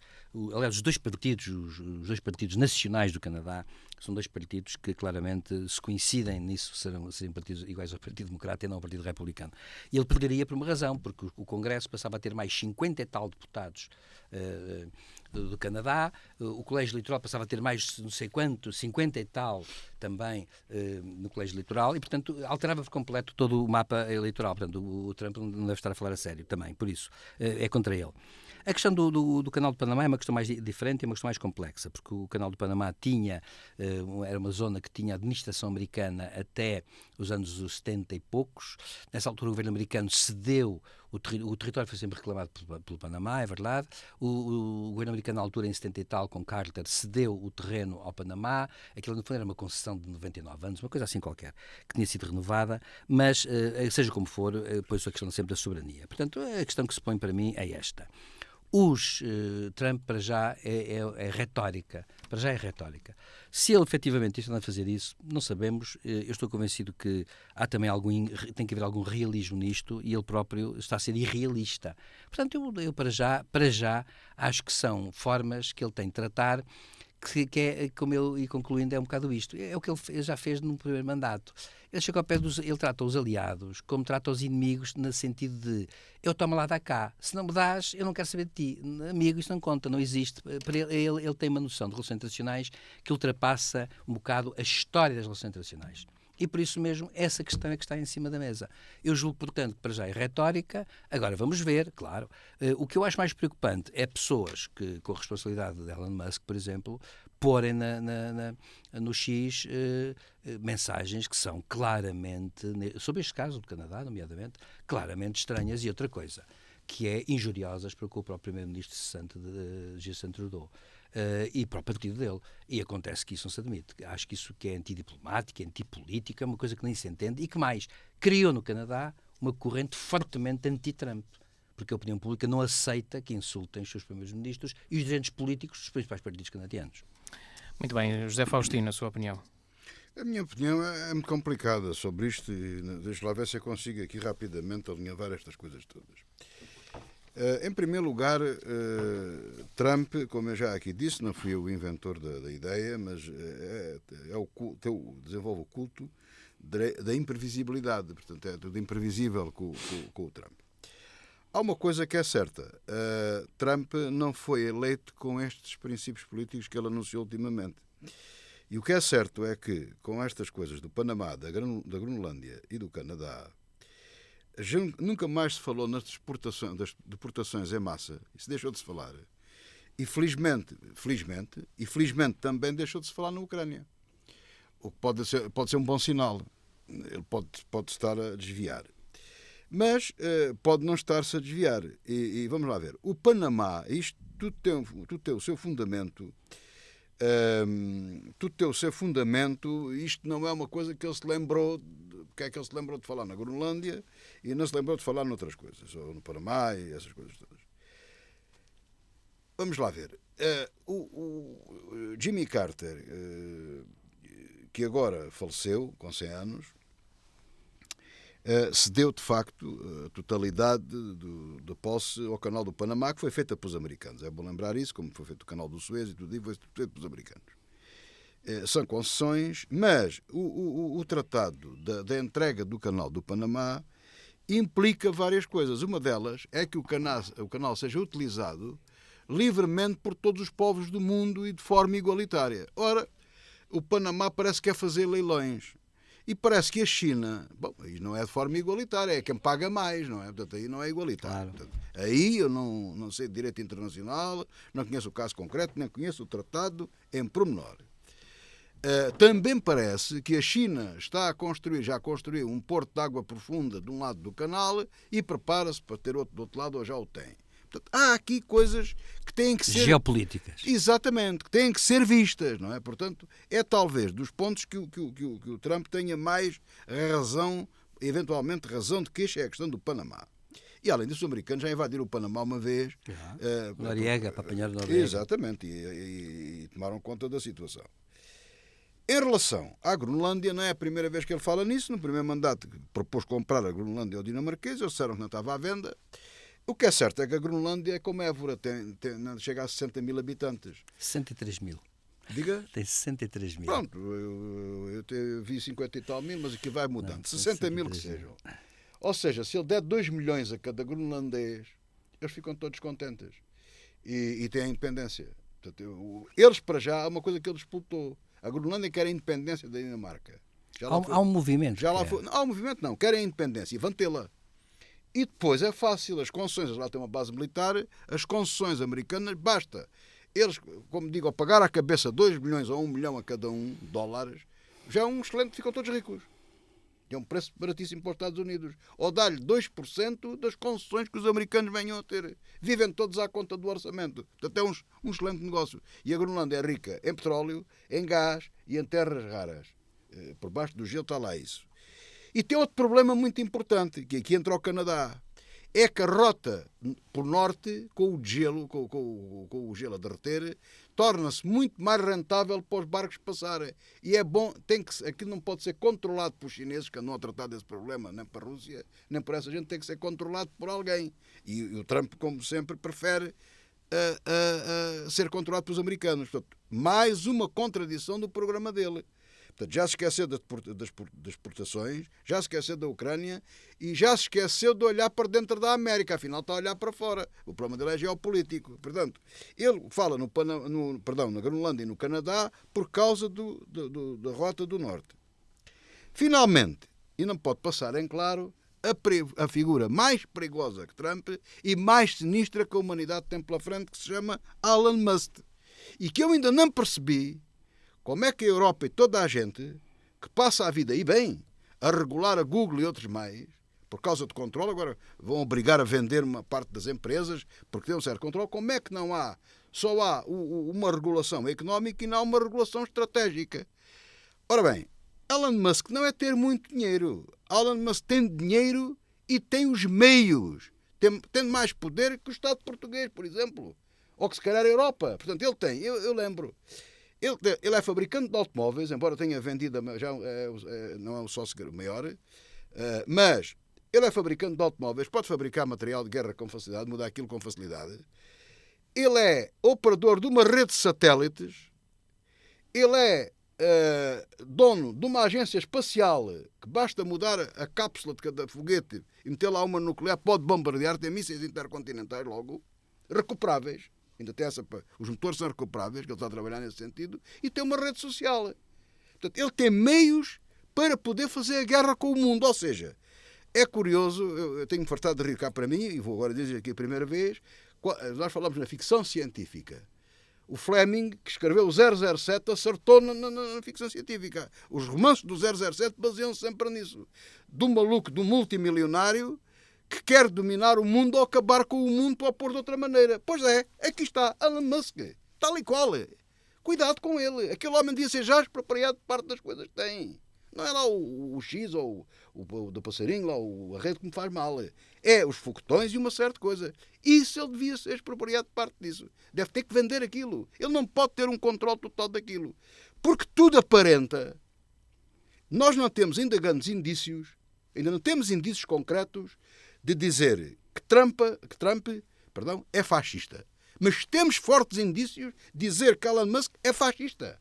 Aliás, os dois partidos nacionais do Canadá são 2 partidos que claramente se coincidem nisso, seriam partidos iguais ao Partido Democrata e não ao Partido Republicano. E ele perderia por uma razão, porque o Congresso passava a ter mais 50 e tal deputados do Canadá, o colégio eleitoral passava a ter mais não sei quanto, 50 e tal também no colégio eleitoral, e portanto alterava por completo todo o mapa eleitoral. Portanto, o Trump não deve estar a falar a sério também, por isso é contra ele. A questão do Canal do Panamá é uma questão mais diferente e uma questão mais complexa, porque o Canal do Panamá era uma zona que tinha administração americana até os anos 70 e poucos. Nessa altura o governo americano cedeu, o território foi sempre reclamado pelo Panamá, é verdade. O governo americano, na altura, em 70 e tal, com Carter, cedeu o terreno ao Panamá. Aquilo, no fundo, era uma concessão de 99 anos, uma coisa assim qualquer, que tinha sido renovada, mas, seja como for, põe-se a questão sempre da soberania. Portanto, a questão que se põe para mim é esta. Trump, para já, é retórica. Para já é retórica. Se ele efetivamente está a fazer isso, não sabemos. Eu estou convencido que há também tem que haver algum realismo nisto, e ele próprio está a ser irrealista. Portanto, eu para já acho que são formas que ele tem de tratar, que é, como ele, e concluindo, é um bocado isto. É o que ele já fez no primeiro mandato. Ele chega ao pé ele trata os aliados como trata os inimigos, no sentido de eu tomo lá, dá cá. Se não me dás, eu não quero saber de ti. Amigo, isso não conta, não existe. Para ele tem uma noção de relações internacionais que ultrapassa um bocado a história das relações internacionais. E por isso mesmo, essa questão é que está em cima da mesa. Eu julgo, portanto, que para já é retórica. Agora vamos ver, claro. O que eu acho mais preocupante é pessoas que, com a responsabilidade de Elon Musk, por exemplo, porem no X mensagens que são claramente, sobre este caso do Canadá, nomeadamente, claramente estranhas. E outra coisa, que é injuriosas para com o próprio primeiro-ministro cessante de Justin Trudeau. E para o partido dele. E acontece que isso não se admite. Acho que isso que é antidiplomático, é antipolítica, é uma coisa que nem se entende, e que mais, criou no Canadá uma corrente fortemente anti-Trump, porque a opinião pública não aceita que insultem os seus primeiros ministros e os dirigentes políticos dos principais partidos canadianos. Muito bem. José Faustino, a sua opinião? A minha opinião é muito complicada sobre isto, e deixa lá ver se eu consigo aqui rapidamente alinhavar estas coisas todas. Em primeiro lugar, Trump, como eu já aqui disse, não fui eu o inventor da ideia, mas desenvolve o culto da imprevisibilidade. Portanto, é tudo imprevisível com o Trump. Há uma coisa que é certa. Trump não foi eleito com estes princípios políticos que ele anunciou ultimamente. E o que é certo é que, com estas coisas do Panamá, da Groenlândia e do Canadá, nunca mais se falou das deportações em massa. Isso deixou de se falar. E felizmente também deixou de se falar na Ucrânia. O que pode ser um bom sinal. Ele pode estar a desviar. Mas pode não estar-se a desviar. E vamos lá ver. O Panamá, isto tudo tem o seu fundamento. Tudo tem o seu fundamento. Isto não é uma coisa que ele se lembrou porque é que ele se lembrou de falar na Groenlândia e não se lembrou de falar noutras coisas, ou no Panamá e essas coisas todas. Vamos lá ver. O Jimmy Carter, que agora faleceu, com 100 anos, cedeu de facto a totalidade da posse ao canal do Panamá, que foi feita pelos americanos. É bom lembrar isso, como foi feito o canal do Suez e tudo isso, foi feito pelos americanos. São concessões, mas o tratado da entrega do canal do Panamá implica várias coisas. Uma delas é que o canal seja utilizado livremente por todos os povos do mundo e de forma igualitária. Ora, o Panamá parece que quer fazer leilões. E parece que a China, bom, aí não é de forma igualitária, é quem paga mais, não é? Portanto, aí não é igualitário. Claro. Portanto, aí eu não sei de direito internacional, não conheço o caso concreto, nem conheço o tratado em pormenor. Também parece que a China já construiu um porto de água profunda de um lado do canal e prepara-se para ter outro do outro lado, ou já o tem. Portanto, há aqui coisas que têm que ser... Geopolíticas. Exatamente, que têm que ser vistas, não é? Portanto, é talvez dos pontos que o Trump tenha mais razão, eventualmente razão de queixa, é a questão do Panamá. E além disso, os americanos já invadiram o Panamá uma vez. Noriega, para apanhar Noriega. Exatamente, e tomaram conta da situação. Em relação à Groenlândia, não é a primeira vez que ele fala nisso. No primeiro mandato, propôs comprar a Groenlândia ao dinamarquês, eles disseram que não estava à venda. O que é certo é que a Groenlândia é como Évora, chega a 60 mil habitantes. 63 mil. Diga? Tem 63 mil. Pronto, eu vi 50 e tal mil, mas aqui vai mudando. Não, 60 mil que sejam. Ou seja, se ele der 2 milhões a cada groenlandês, eles ficam todos contentes. E têm a independência. Portanto, eles, para já, há uma coisa que ele disputou. A Groenlândia quer a independência da Dinamarca. Há um movimento. Há um movimento, não. Querem a independência e vão tê-la. E depois é fácil. As concessões, lá tem uma base militar, as concessões americanas, basta. Eles, como digo, ao pagar à cabeça 2 milhões ou 1 milhão a cada um dólares, já é um excelente, ficam todos ricos. É um preço baratíssimo para os Estados Unidos. Ou dá-lhe 2% das concessões que os americanos venham a ter. Vivem todos à conta do orçamento. Portanto, é um excelente negócio. E a Groenlândia é rica em petróleo, em gás e em terras raras. Por baixo do gelo está lá isso. E tem outro problema muito importante, que aqui entra o Canadá. É que a rota por norte, com o gelo, com o gelo a derreter, torna-se muito mais rentável para os barcos passarem. E é bom, aquilo não pode ser controlado por chineses, que andam a tratar desse problema, nem para a Rússia, nem por essa gente, tem que ser controlado por alguém. E o Trump, como sempre, prefere ser controlado pelos americanos. Portanto, mais uma contradição do programa dele. Portanto, já se esqueceu das exportações, já se esqueceu da Ucrânia e já se esqueceu de olhar para dentro da América. Afinal, está a olhar para fora. O problema dele é geopolítico. Portanto, ele fala na Groenlândia e no Canadá por causa da Rota do Norte. Finalmente, e não pode passar em claro, a figura mais perigosa que Trump e mais sinistra que a humanidade tem pela frente, que se chama Elon Musk. E que eu ainda não percebi como é que a Europa e toda a gente que passa a vida, e bem, a regular a Google e outros mais, por causa de controle, agora vão obrigar a vender uma parte das empresas porque tem um certo controle, como é que não há? Só há uma regulação económica e não há uma regulação estratégica. Ora bem, Elon Musk não é ter muito dinheiro. Elon Musk tem dinheiro e tem os meios. Tem mais poder que o Estado português, por exemplo. Ou que se calhar a Europa. Portanto, ele tem, eu lembro... Ele é fabricante de automóveis, embora tenha vendido, já não é o sócio maior, mas ele é fabricante de automóveis, pode fabricar material de guerra com facilidade, mudar aquilo com facilidade. Ele é operador de uma rede de satélites, ele é dono de uma agência espacial que basta mudar a cápsula de cada foguete e meter lá uma nuclear, pode bombardear, tem mísseis intercontinentais logo, recuperáveis. Ainda tem os motores são recuperáveis, que ele está a trabalhar nesse sentido, e tem uma rede social. Portanto, ele tem meios para poder fazer a guerra com o mundo. Ou seja, é curioso, eu tenho-me fartado de rir cá para mim, e vou agora dizer aqui a primeira vez, nós falamos na ficção científica. O Fleming, que escreveu o 007, acertou na ficção científica. Os romances do 007 baseiam-se sempre nisso. De um maluco, de um multimilionário, que quer dominar o mundo ou acabar com o mundo ou pôr de outra maneira. Pois é, aqui está Elon Musk, tal e qual. Cuidado com ele. Aquele homem devia ser já expropriado de parte das coisas que tem. Não é lá o X ou o do passarinho, lá a rede que me faz mal. É os foguetões e uma certa coisa. Isso ele devia ser expropriado de parte disso. Deve ter que vender aquilo. Ele não pode ter um controle total daquilo. Porque tudo aparenta. Nós não temos ainda grandes indícios, ainda não temos indícios concretos de dizer que Trump é fascista. Mas temos fortes indícios de dizer que Elon Musk é fascista.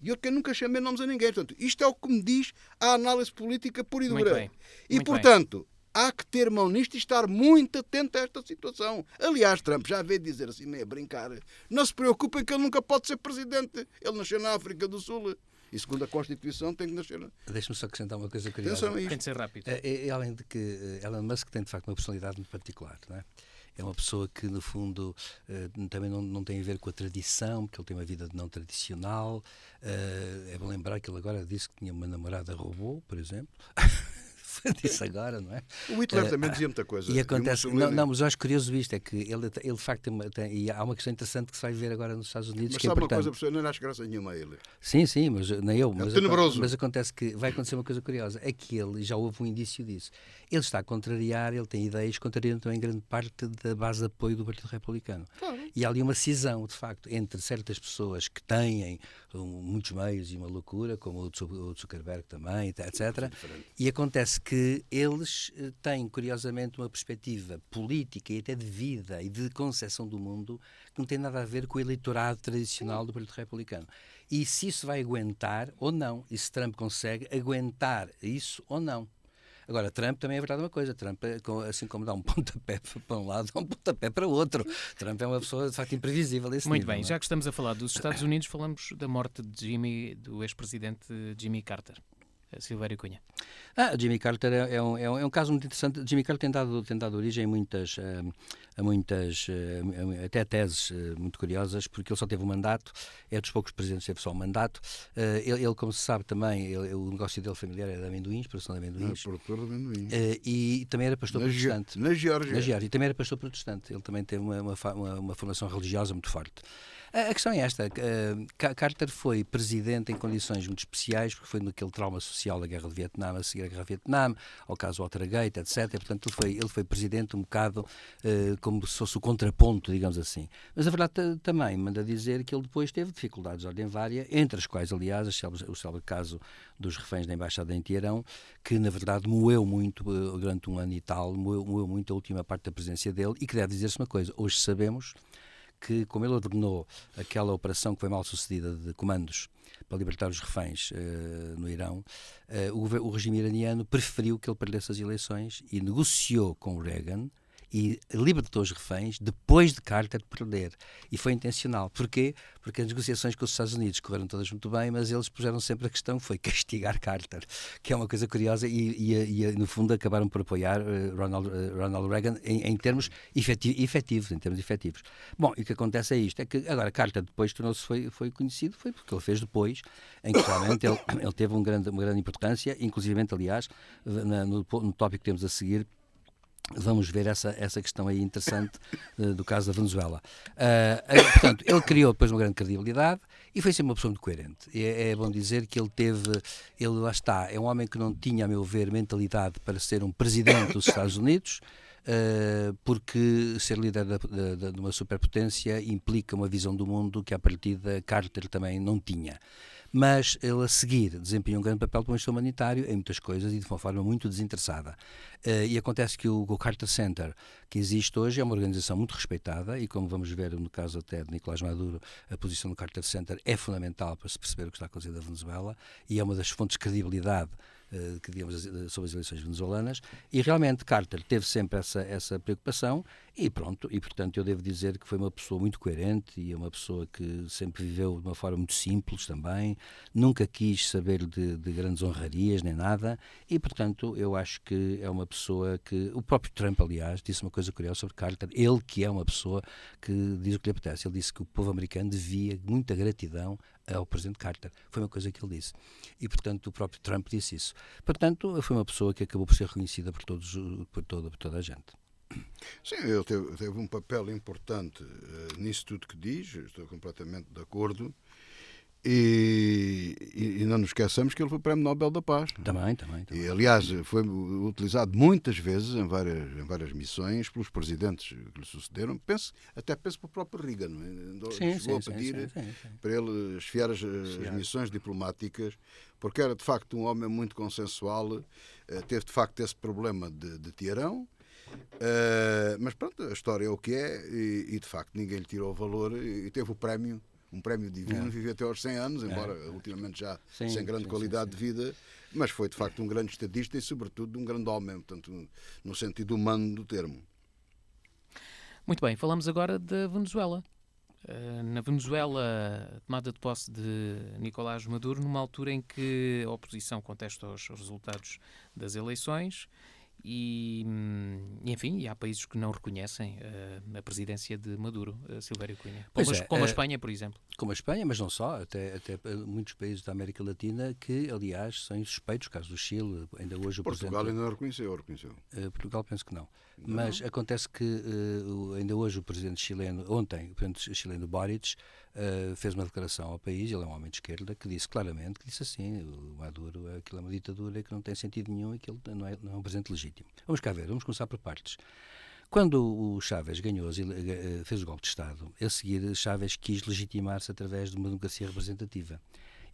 E eu que nunca chamei nomes a ninguém. Portanto, isto é o que me diz a análise política pura e dura. E, portanto, há que ter mão nisto e estar muito atento a esta situação. Aliás, Trump já veio dizer assim, meio a brincar, não se preocupem que ele nunca pode ser presidente. Ele nasceu na África do Sul. E segundo a Constituição tem que nascer... Deixa-me só acrescentar uma coisa curiosa. Tem de ser rápido. Além de que Elon Musk tem de facto uma personalidade muito particular, não é? É uma pessoa que, no fundo, também não tem a ver com a tradição, porque ele tem uma vida não tradicional. É bom lembrar que ele agora disse que tinha uma namorada robô, por exemplo. Disse agora, não é? O Hitler também dizia muita coisa. E acontece, não, mas eu acho curioso isto, é que ele de facto e há uma questão interessante que se vai ver agora nos Estados Unidos. Mas que sabe é uma coisa, professor, não acho graça nenhuma a ele. Sim, mas nem eu. Mas acontece que vai acontecer uma coisa curiosa, é que ele, já houve um indício disso, ele está a contrariar, ele tem ideias que contrariam também grande parte da base de apoio do Partido Republicano. Claro. E há ali uma cisão, de facto, entre certas pessoas que têm muitos meios e uma loucura, como o Zuckerberg também, etc. E acontece que eles têm, curiosamente, uma perspectiva política e até de vida e de concepção do mundo que não tem nada a ver com o eleitorado tradicional do Partido Republicano. E se isso vai aguentar ou não, e se Trump consegue aguentar isso ou não. Agora, Trump também é verdade uma coisa. Trump, assim como dá um pontapé para um lado, dá um pontapé para o outro. Trump é uma pessoa, de facto, imprevisível. Muito bem, já que estamos a falar dos Estados Unidos, falamos da morte do ex-presidente Jimmy Carter. Silvério Cunha. Jimmy Carter é um caso muito interessante. Jimmy Carter tem dado origem a muitas até teses muito curiosas, porque ele só teve um mandato, é dos poucos presidentes que teve só um mandato. Ele, como se sabe também, o negócio dele familiar era de amendoins, produção de amendoins. Produtor de amendoins. E também era pastor protestante. Na Geórgia. E também era pastor protestante. Ele também teve uma formação religiosa muito forte. A questão é esta, Carter foi presidente em condições muito especiais, porque foi naquele trauma social da Guerra do Vietnã, a seguir a Guerra do Vietnã, ao caso Watergate, etc. Portanto, ele foi presidente um bocado como se fosse o contraponto, digamos assim. Mas a verdade também manda dizer que ele depois teve dificuldades de ordem vária, entre as quais, aliás, o célebre caso dos reféns da Embaixada em Teherão, que na verdade moeu muito durante um ano e tal, moeu muito a última parte da presidência dele, e que deve dizer-se uma coisa, hoje sabemos que, como ele ordenou aquela operação que foi mal sucedida de comandos para libertar os reféns no Irão, o regime iraniano preferiu que ele perdesse as eleições e negociou com o Reagan e libertou os reféns depois de Carter perder. E foi intencional. Porquê? Porque as negociações com os Estados Unidos correram todas muito bem, mas eles puseram sempre a questão, foi castigar Carter, que é uma coisa curiosa, e no fundo acabaram por apoiar Ronald Reagan em termos efetivos. Bom, e o que acontece é isto, é que agora Carter depois foi conhecido, foi porque ele fez depois, em que realmente ele teve uma grande importância, inclusivamente, aliás, no tópico que temos a seguir, vamos ver essa questão aí interessante do caso da Venezuela. Portanto, ele criou depois uma grande credibilidade e foi sempre uma pessoa muito coerente. É bom dizer que ele lá está, é um homem que não tinha, a meu ver, mentalidade para ser um presidente dos Estados Unidos, porque ser líder de uma superpotência implica uma visão do mundo que, à partida, Carter também não tinha. Mas ele, a seguir, desempenha um grande papel como gestor humanitário em muitas coisas e de uma forma muito desinteressada. E acontece que o Carter Center, que existe hoje, é uma organização muito respeitada e, como vamos ver no caso até de Nicolás Maduro, a posição do Carter Center é fundamental para se perceber o que está a acontecer na Venezuela e é uma das fontes de credibilidade que digamos sobre as eleições venezuelanas, e realmente Carter teve sempre essa preocupação e pronto, e portanto eu devo dizer que foi uma pessoa muito coerente e uma pessoa que sempre viveu de uma forma muito simples também, nunca quis saber de grandes honrarias nem nada, e portanto eu acho que é uma pessoa que, o próprio Trump aliás disse uma coisa curiosa sobre Carter, ele que é uma pessoa que diz o que lhe apetece, ele disse que o povo americano devia muita gratidão ao presidente Carter, foi uma coisa que ele disse, e portanto o próprio Trump disse isso. Portanto, foi uma pessoa que acabou por ser reconhecida por toda a gente. Sim, ele teve um papel importante nisso tudo que diz, estou completamente de acordo, E não nos esqueçamos que ele foi Prémio Nobel da Paz. Também. E, aliás, foi utilizado muitas vezes em várias missões pelos presidentes que lhe sucederam. Penso pelo próprio Reagan. Chegou a pedir para ele esfiar as missões diplomáticas, porque era, de facto, um homem muito consensual. Teve, de facto, esse problema de Teherão. Mas, pronto, a história é o que é. E de facto, ninguém lhe tirou o valor. E teve o prémio. Um prémio divino, viveu até aos 100 anos, embora ultimamente já sem grande qualidade de vida, mas foi de facto um grande estadista e sobretudo um grande homem, portanto, no sentido humano do termo. Muito bem, falamos agora da Venezuela. Na Venezuela, a tomada de posse de Nicolás Maduro, numa altura em que a oposição contesta os resultados das eleições e enfim, e há países que não reconhecem a presidência de Maduro, Silvério Cunha. Como a Espanha, por exemplo. Como a Espanha, mas não só, até muitos países da América Latina que, aliás, são insuspeitos, o caso do Chile, ainda hoje o Portugal presidente... ainda não reconheceu. Portugal penso que não. Mas acontece que ainda hoje o presidente chileno, ontem, o presidente chileno Boric, fez uma declaração ao país, ele é um homem de esquerda, que disse claramente, que disse assim, o Maduro, aquilo é uma ditadura que não tem sentido nenhum e que ele não é um presidente legítimo. Vamos cá ver, vamos começar por partes. Quando o Chávez ganhou, fez o golpe de Estado, a seguir Chávez quis legitimar-se através de uma democracia representativa.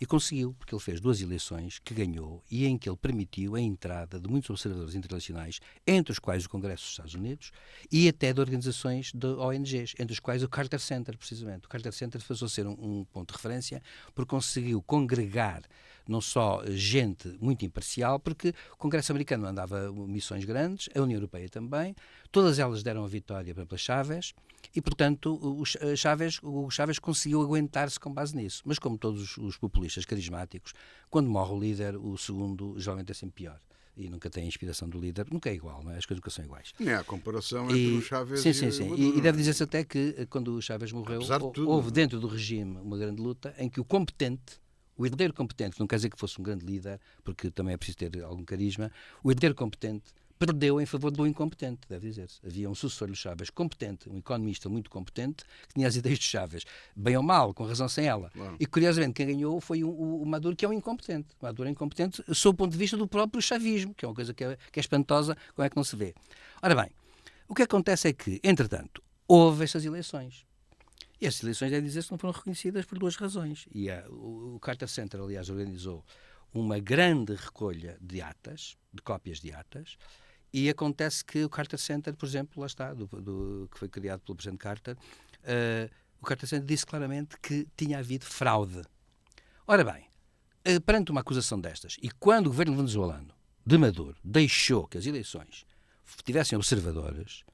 E conseguiu, porque ele fez 2 eleições que ganhou e em que ele permitiu a entrada de muitos observadores internacionais, entre os quais o Congresso dos Estados Unidos e até de organizações de ONGs, entre os quais o Carter Center, precisamente. O Carter Center passou a ser um ponto de referência porque conseguiu congregar não só gente muito imparcial, porque o Congresso americano mandava missões grandes, a União Europeia também, todas elas deram a vitória para Chávez e, portanto, o Chávez conseguiu aguentar-se com base nisso. Mas como todos os populistas carismáticos, quando morre o líder, o segundo geralmente é sempre pior. E nunca tem a inspiração do líder, nunca é igual, não é? As coisas nunca são iguais. Nem há comparação entre o Chávez sim. e o Maduro. E deve dizer-se até que, quando o Chávez morreu, houve dentro do regime uma grande luta em que o herdeiro competente, não quer dizer que fosse um grande líder, porque também é preciso ter algum carisma, o herdeiro competente perdeu em favor do incompetente, deve dizer-se. Havia um sucessor do Chávez competente, um economista muito competente, que tinha as ideias de Chávez, bem ou mal, com razão sem ela. Claro. E, curiosamente, quem ganhou foi o Maduro, que é um incompetente. O Maduro é incompetente sob o ponto de vista do próprio chavismo, que é uma coisa que é espantosa, como é que não se vê. Ora bem, o que acontece é que, entretanto, houve estas eleições. E estas eleições, deve dizer-se, não foram reconhecidas por 2 razões. E o Carter Center, aliás, organizou uma grande recolha de atas, de cópias de atas, e acontece que o Carter Center, por exemplo, lá está, que foi criado pelo presidente Carter, o Carter Center disse claramente que tinha havido fraude. Ora bem, perante uma acusação destas, e quando o governo venezuelano de Maduro deixou que as eleições tivessem observadores,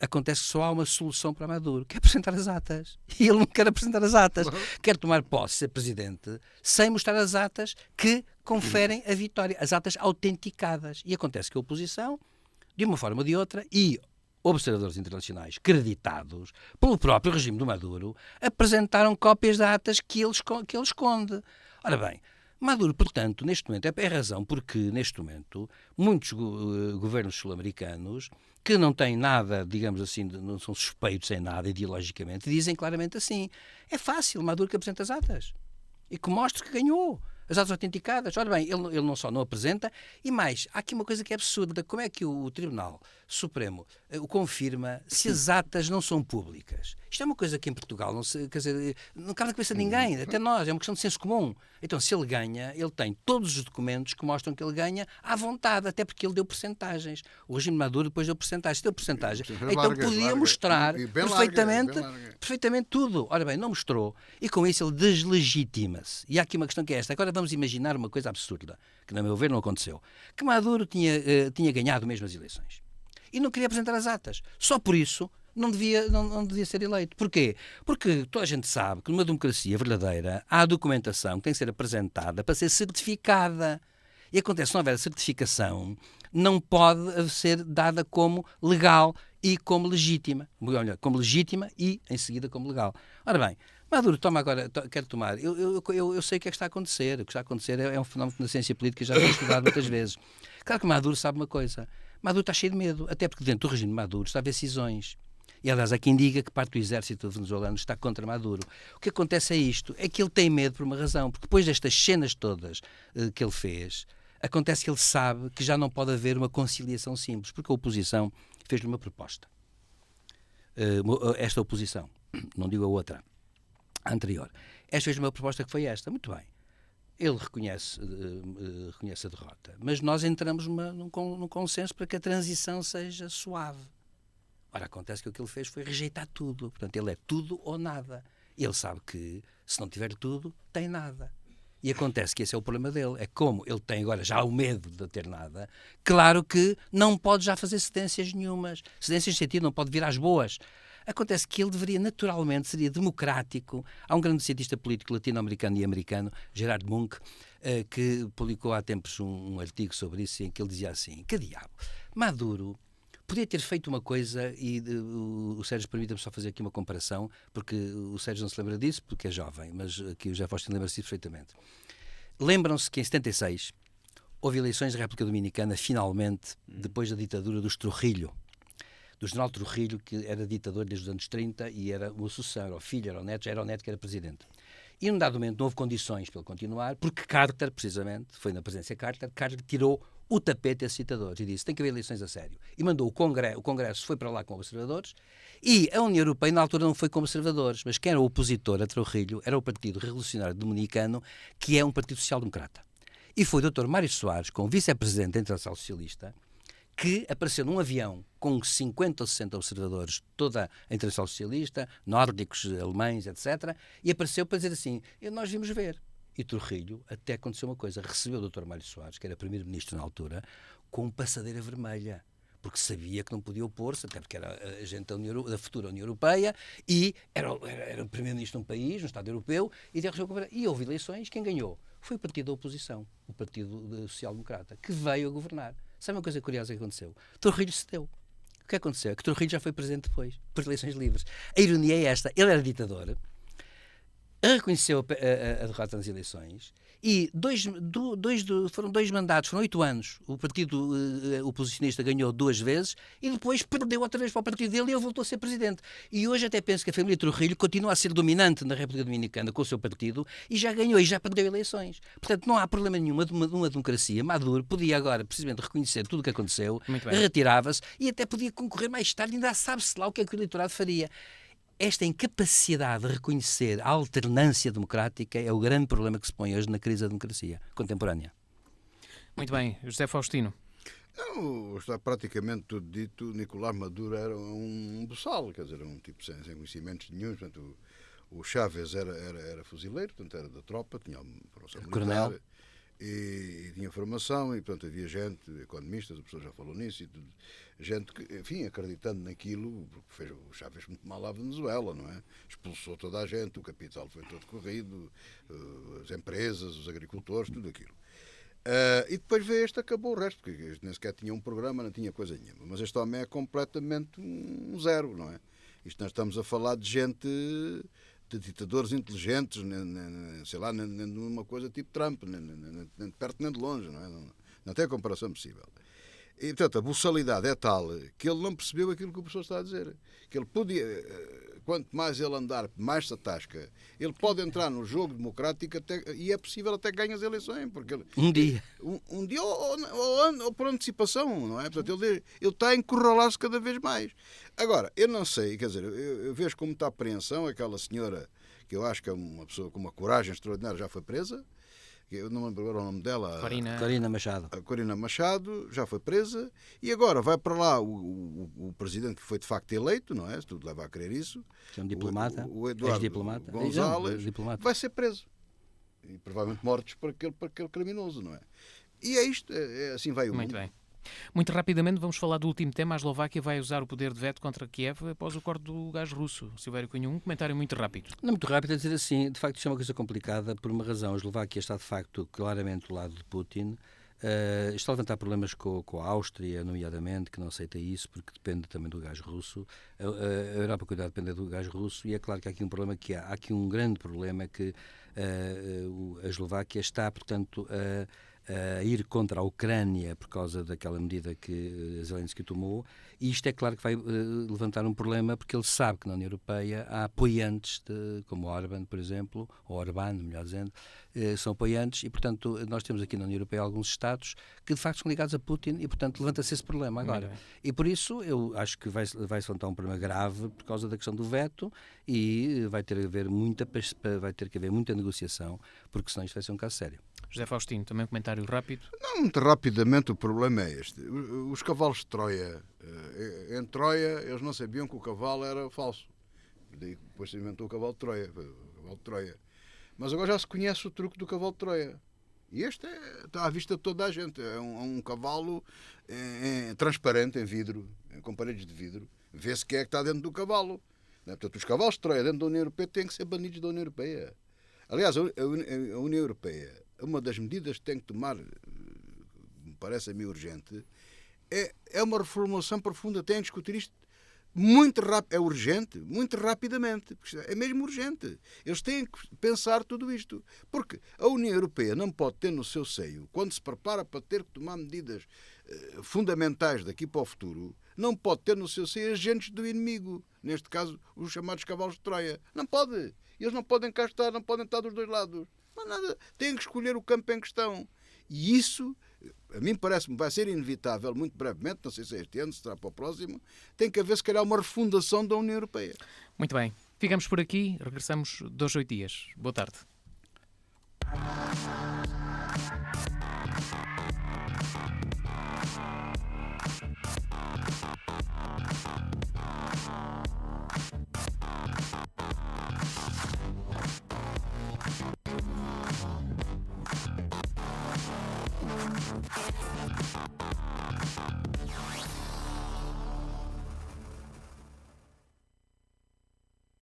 acontece que só há uma solução para Maduro, que é apresentar as atas. E ele não quer apresentar as atas. Quer tomar posse, ser presidente, sem mostrar as atas que conferem a vitória, as atas autenticadas. E acontece que a oposição, de uma forma ou de outra, e observadores internacionais creditados pelo próprio regime do Maduro, apresentaram cópias de atas que ele esconde. Ora bem, Maduro, portanto, neste momento, é a razão porque, neste momento, muitos governos sul-americanos que não têm nada, digamos assim, não são suspeitos em nada ideologicamente, dizem claramente assim, é fácil, Maduro que apresenta as atas e que mostre que ganhou. As atas autenticadas, ora bem, ele não só não apresenta, e mais, há aqui uma coisa que é absurda, como é que o Tribunal Supremo o confirma se as atas não são públicas? Isto é uma coisa que em Portugal não se, quer dizer, não cabe na cabeça de ninguém, até nós, é uma questão de senso comum. Então, se ele ganha, ele tem todos os documentos que mostram que ele ganha à vontade, até porque ele deu percentagens. O regime Maduro depois deu percentagens. Se deu percentagens, então podia mostrar perfeitamente tudo. Ora bem, não mostrou, e com isso ele deslegitima-se. E há aqui uma questão que é esta. Agora vamos imaginar uma coisa absurda, que, na meu ver, não aconteceu. Que Maduro tinha ganhado mesmo as eleições. E não queria apresentar as atas. Só por isso não devia ser eleito. Porquê? Porque toda a gente sabe que numa democracia verdadeira há documentação que tem que ser apresentada para ser certificada. E acontece, se não houver certificação, não pode ser dada como legal e como legítima. Olha, como legítima e, em seguida, como legal. Ora bem, Maduro quer tomar. Eu sei o que é que está a acontecer. O que está a acontecer é um fenómeno que na ciência política já tenho estudado muitas vezes. Claro que Maduro sabe uma coisa. Maduro está cheio de medo, até porque dentro do regime de Maduro está a haver cisões. E, aliás, há quem diga que parte do exército venezuelano está contra Maduro. O que acontece é isto, é que ele tem medo por uma razão, porque depois destas cenas todas que ele fez, acontece que ele sabe que já não pode haver uma conciliação simples, porque a oposição fez-lhe uma proposta. Esta oposição, não digo a outra, a anterior. Esta fez uma proposta que foi esta, muito bem. Ele reconhece a derrota, mas nós entramos num consenso para que a transição seja suave. Ora, acontece que o que ele fez foi rejeitar tudo. Portanto, ele é tudo ou nada. Ele sabe que, se não tiver tudo, tem nada. E acontece que esse é o problema dele. É como ele tem agora já o medo de ter nada, claro que não pode já fazer cedências nenhumas. Cedências no sentido, não pode vir às boas. Acontece que ele deveria, naturalmente, seria democrático. Há um grande cientista político latino-americano e americano, Gerard Munk, que publicou há tempos um artigo sobre isso, em que ele dizia assim, que diabo, Maduro podia ter feito uma coisa, e o Sérgio permita-me só fazer aqui uma comparação, porque o Sérgio não se lembra disso, porque é jovem, mas aqui o José Faustino lembra-se perfeitamente. Lembram-se que em 76 houve eleições na República Dominicana, finalmente, depois da ditadura dos Trujillo, do general Trujillo, que era ditador desde os anos 30 e era uma sucessão, era o filho, era o neto, já era o neto que era presidente. E num dado momento não houve condições para ele continuar, porque Carter, precisamente, foi na presidência Carter tirou o tapete a esses ditadores e disse, tem que haver eleições a sério. E mandou o Congresso foi para lá com observadores, e a União Europeia na altura não foi com observadores, mas quem era o opositor a Trujillo era o Partido Revolucionário Dominicano, que é um partido social-democrata. E foi o Dr. Mário Soares, com o vice-presidente da Internacional Socialista, que apareceu num avião com 50 ou 60 observadores, toda a Internacional Socialista, nórdicos, alemães, etc., e apareceu para dizer assim, nós vimos ver. E Trujillo, até aconteceu uma coisa, recebeu o Dr. Mário Soares, que era primeiro-ministro na altura, com passadeira vermelha, porque sabia que não podia opor-se, até porque era agente da futura União Europeia, e era o primeiro-ministro de um país, um Estado europeu, e houve eleições, quem ganhou? Foi o partido da oposição, o Partido Social-Democrata, que veio a governar. Sabe uma coisa curiosa que aconteceu? Trujillo cedeu. O que aconteceu? Que Trujillo já foi presidente depois, por eleições livres. A ironia é esta, ele era ditador, reconheceu a derrota nas eleições e foram 2 mandatos, foram 8 anos. O partido oposicionista ganhou 2 vezes e depois perdeu outra vez para o partido dele e ele voltou a ser presidente. E hoje até penso que a família Trujillo continua a ser dominante na República Dominicana com o seu partido e já ganhou e já perdeu eleições. Portanto, não há problema nenhum numa democracia. Maduro podia agora precisamente reconhecer tudo o que aconteceu, retirava-se e até podia concorrer mais tarde, ainda sabe-se lá o que é que o eleitorado faria. Esta incapacidade de reconhecer a alternância democrática é o grande problema que se põe hoje na crise da democracia contemporânea. Muito bem. José Faustino. Não, está praticamente tudo dito. Nicolás Maduro era um boçal, quer dizer, um tipo sem conhecimentos nenhum. Portanto, o Chávez era fuzileiro, portanto era da tropa, tinha formação militar. Coronel. E tinha formação, e portanto havia gente, economistas, a pessoa já falou nisso, e tudo, gente que, enfim, acreditando naquilo, porque fez o Chávez muito mal à Venezuela, não é? Expulsou toda a gente, o capital foi todo corrido, as empresas, os agricultores, tudo aquilo. E depois veio este, acabou o resto, porque este nem sequer tinha um programa, não tinha coisa nenhuma. Mas este homem é completamente um zero, não é? Isto nós estamos a falar de gente, de ditadores inteligentes, sei lá, numa coisa tipo Trump, nem de perto nem de longe, não é? Não tem comparação possível. E, portanto, a boçalidade é tal que ele não percebeu aquilo que o professor está a dizer. Que ele podia, quanto mais ele andar, mais se atasca. Ele pode entrar no jogo democrático e é possível até ganhar as eleições. Porque ele, um dia. Um dia ou por antecipação, não é? Portanto, ele está a encurralar-se cada vez mais. Agora, eu não sei, quer dizer, eu vejo com muita apreensão aquela senhora, que eu acho que é uma pessoa com uma coragem extraordinária, já foi presa. Eu não lembro agora o nome dela. Corina Machado. A Corina Machado já foi presa e agora vai para lá o presidente que foi de facto eleito, não é? Tudo leva a crer isso. Que é um diplomata. O Eduardo González vai ser preso. E provavelmente mortos por aquele criminoso, não é? E é isto, assim vai o mundo. Muito bem. Muito rapidamente vamos falar do último tema. A Eslováquia vai usar o poder de veto contra Kiev após o corte do gás russo. Silvério Cunha, um comentário muito rápido. Não muito rápido, é dizer assim, de facto isto é uma coisa complicada por uma razão. A Eslováquia está de facto claramente do lado de Putin. Está a levantar problemas com a Áustria, nomeadamente, que não aceita isso, porque depende também do gás russo. A Europa, cuidado, depende do gás russo, e é claro que há aqui um problema há aqui um grande problema que a Eslováquia está, portanto, a ir contra a Ucrânia por causa daquela medida que Zelensky tomou, e isto é claro que vai levantar um problema, porque ele sabe que na União Europeia há apoiantes, como Orbán, por exemplo, ou Orbán, melhor dizendo, são apoiantes, e portanto nós temos aqui na União Europeia alguns Estados que de facto são ligados a Putin, e portanto levanta-se esse problema agora. E por isso eu acho que vai-se levantar um problema grave por causa da questão do veto, e vai ter que haver muita negociação, porque senão isto vai ser um caso sério. José Faustino, também um comentário rápido. Não, muito rapidamente, o problema é este. Os cavalos de Troia, em Troia, eles não sabiam que o cavalo era falso. Daí depois se inventou o cavalo de Troia. Mas agora já se conhece o truque do cavalo de Troia. E este está à vista de toda a gente. É um cavalo transparente, em vidro, com paredes de vidro. Vê-se quem é que está dentro do cavalo. Portanto, os cavalos de Troia dentro da União Europeia têm que ser banidos da União Europeia. Aliás, a União Europeia, uma das medidas que tem que tomar, me parece a mim urgente, é uma reformulação profunda. Tem que discutir isto muito rápido. É urgente, muito rapidamente. É mesmo urgente. Eles têm que pensar tudo isto. Porque a União Europeia não pode ter no seu seio, quando se prepara para ter que tomar medidas fundamentais daqui para o futuro, não pode ter no seu seio agentes do inimigo. Neste caso, os chamados cavalos de Troia. Não pode. Eles não podem cá estar, não podem estar dos dois lados. Não há nada. Têm que escolher o campo em questão. E isso, a mim parece-me, vai ser inevitável, muito brevemente, não sei se é este ano, se será para o próximo, tem que haver, se calhar, uma refundação da União Europeia. Muito bem. Ficamos por aqui. Regressamos 2 a 8 dias. Boa tarde.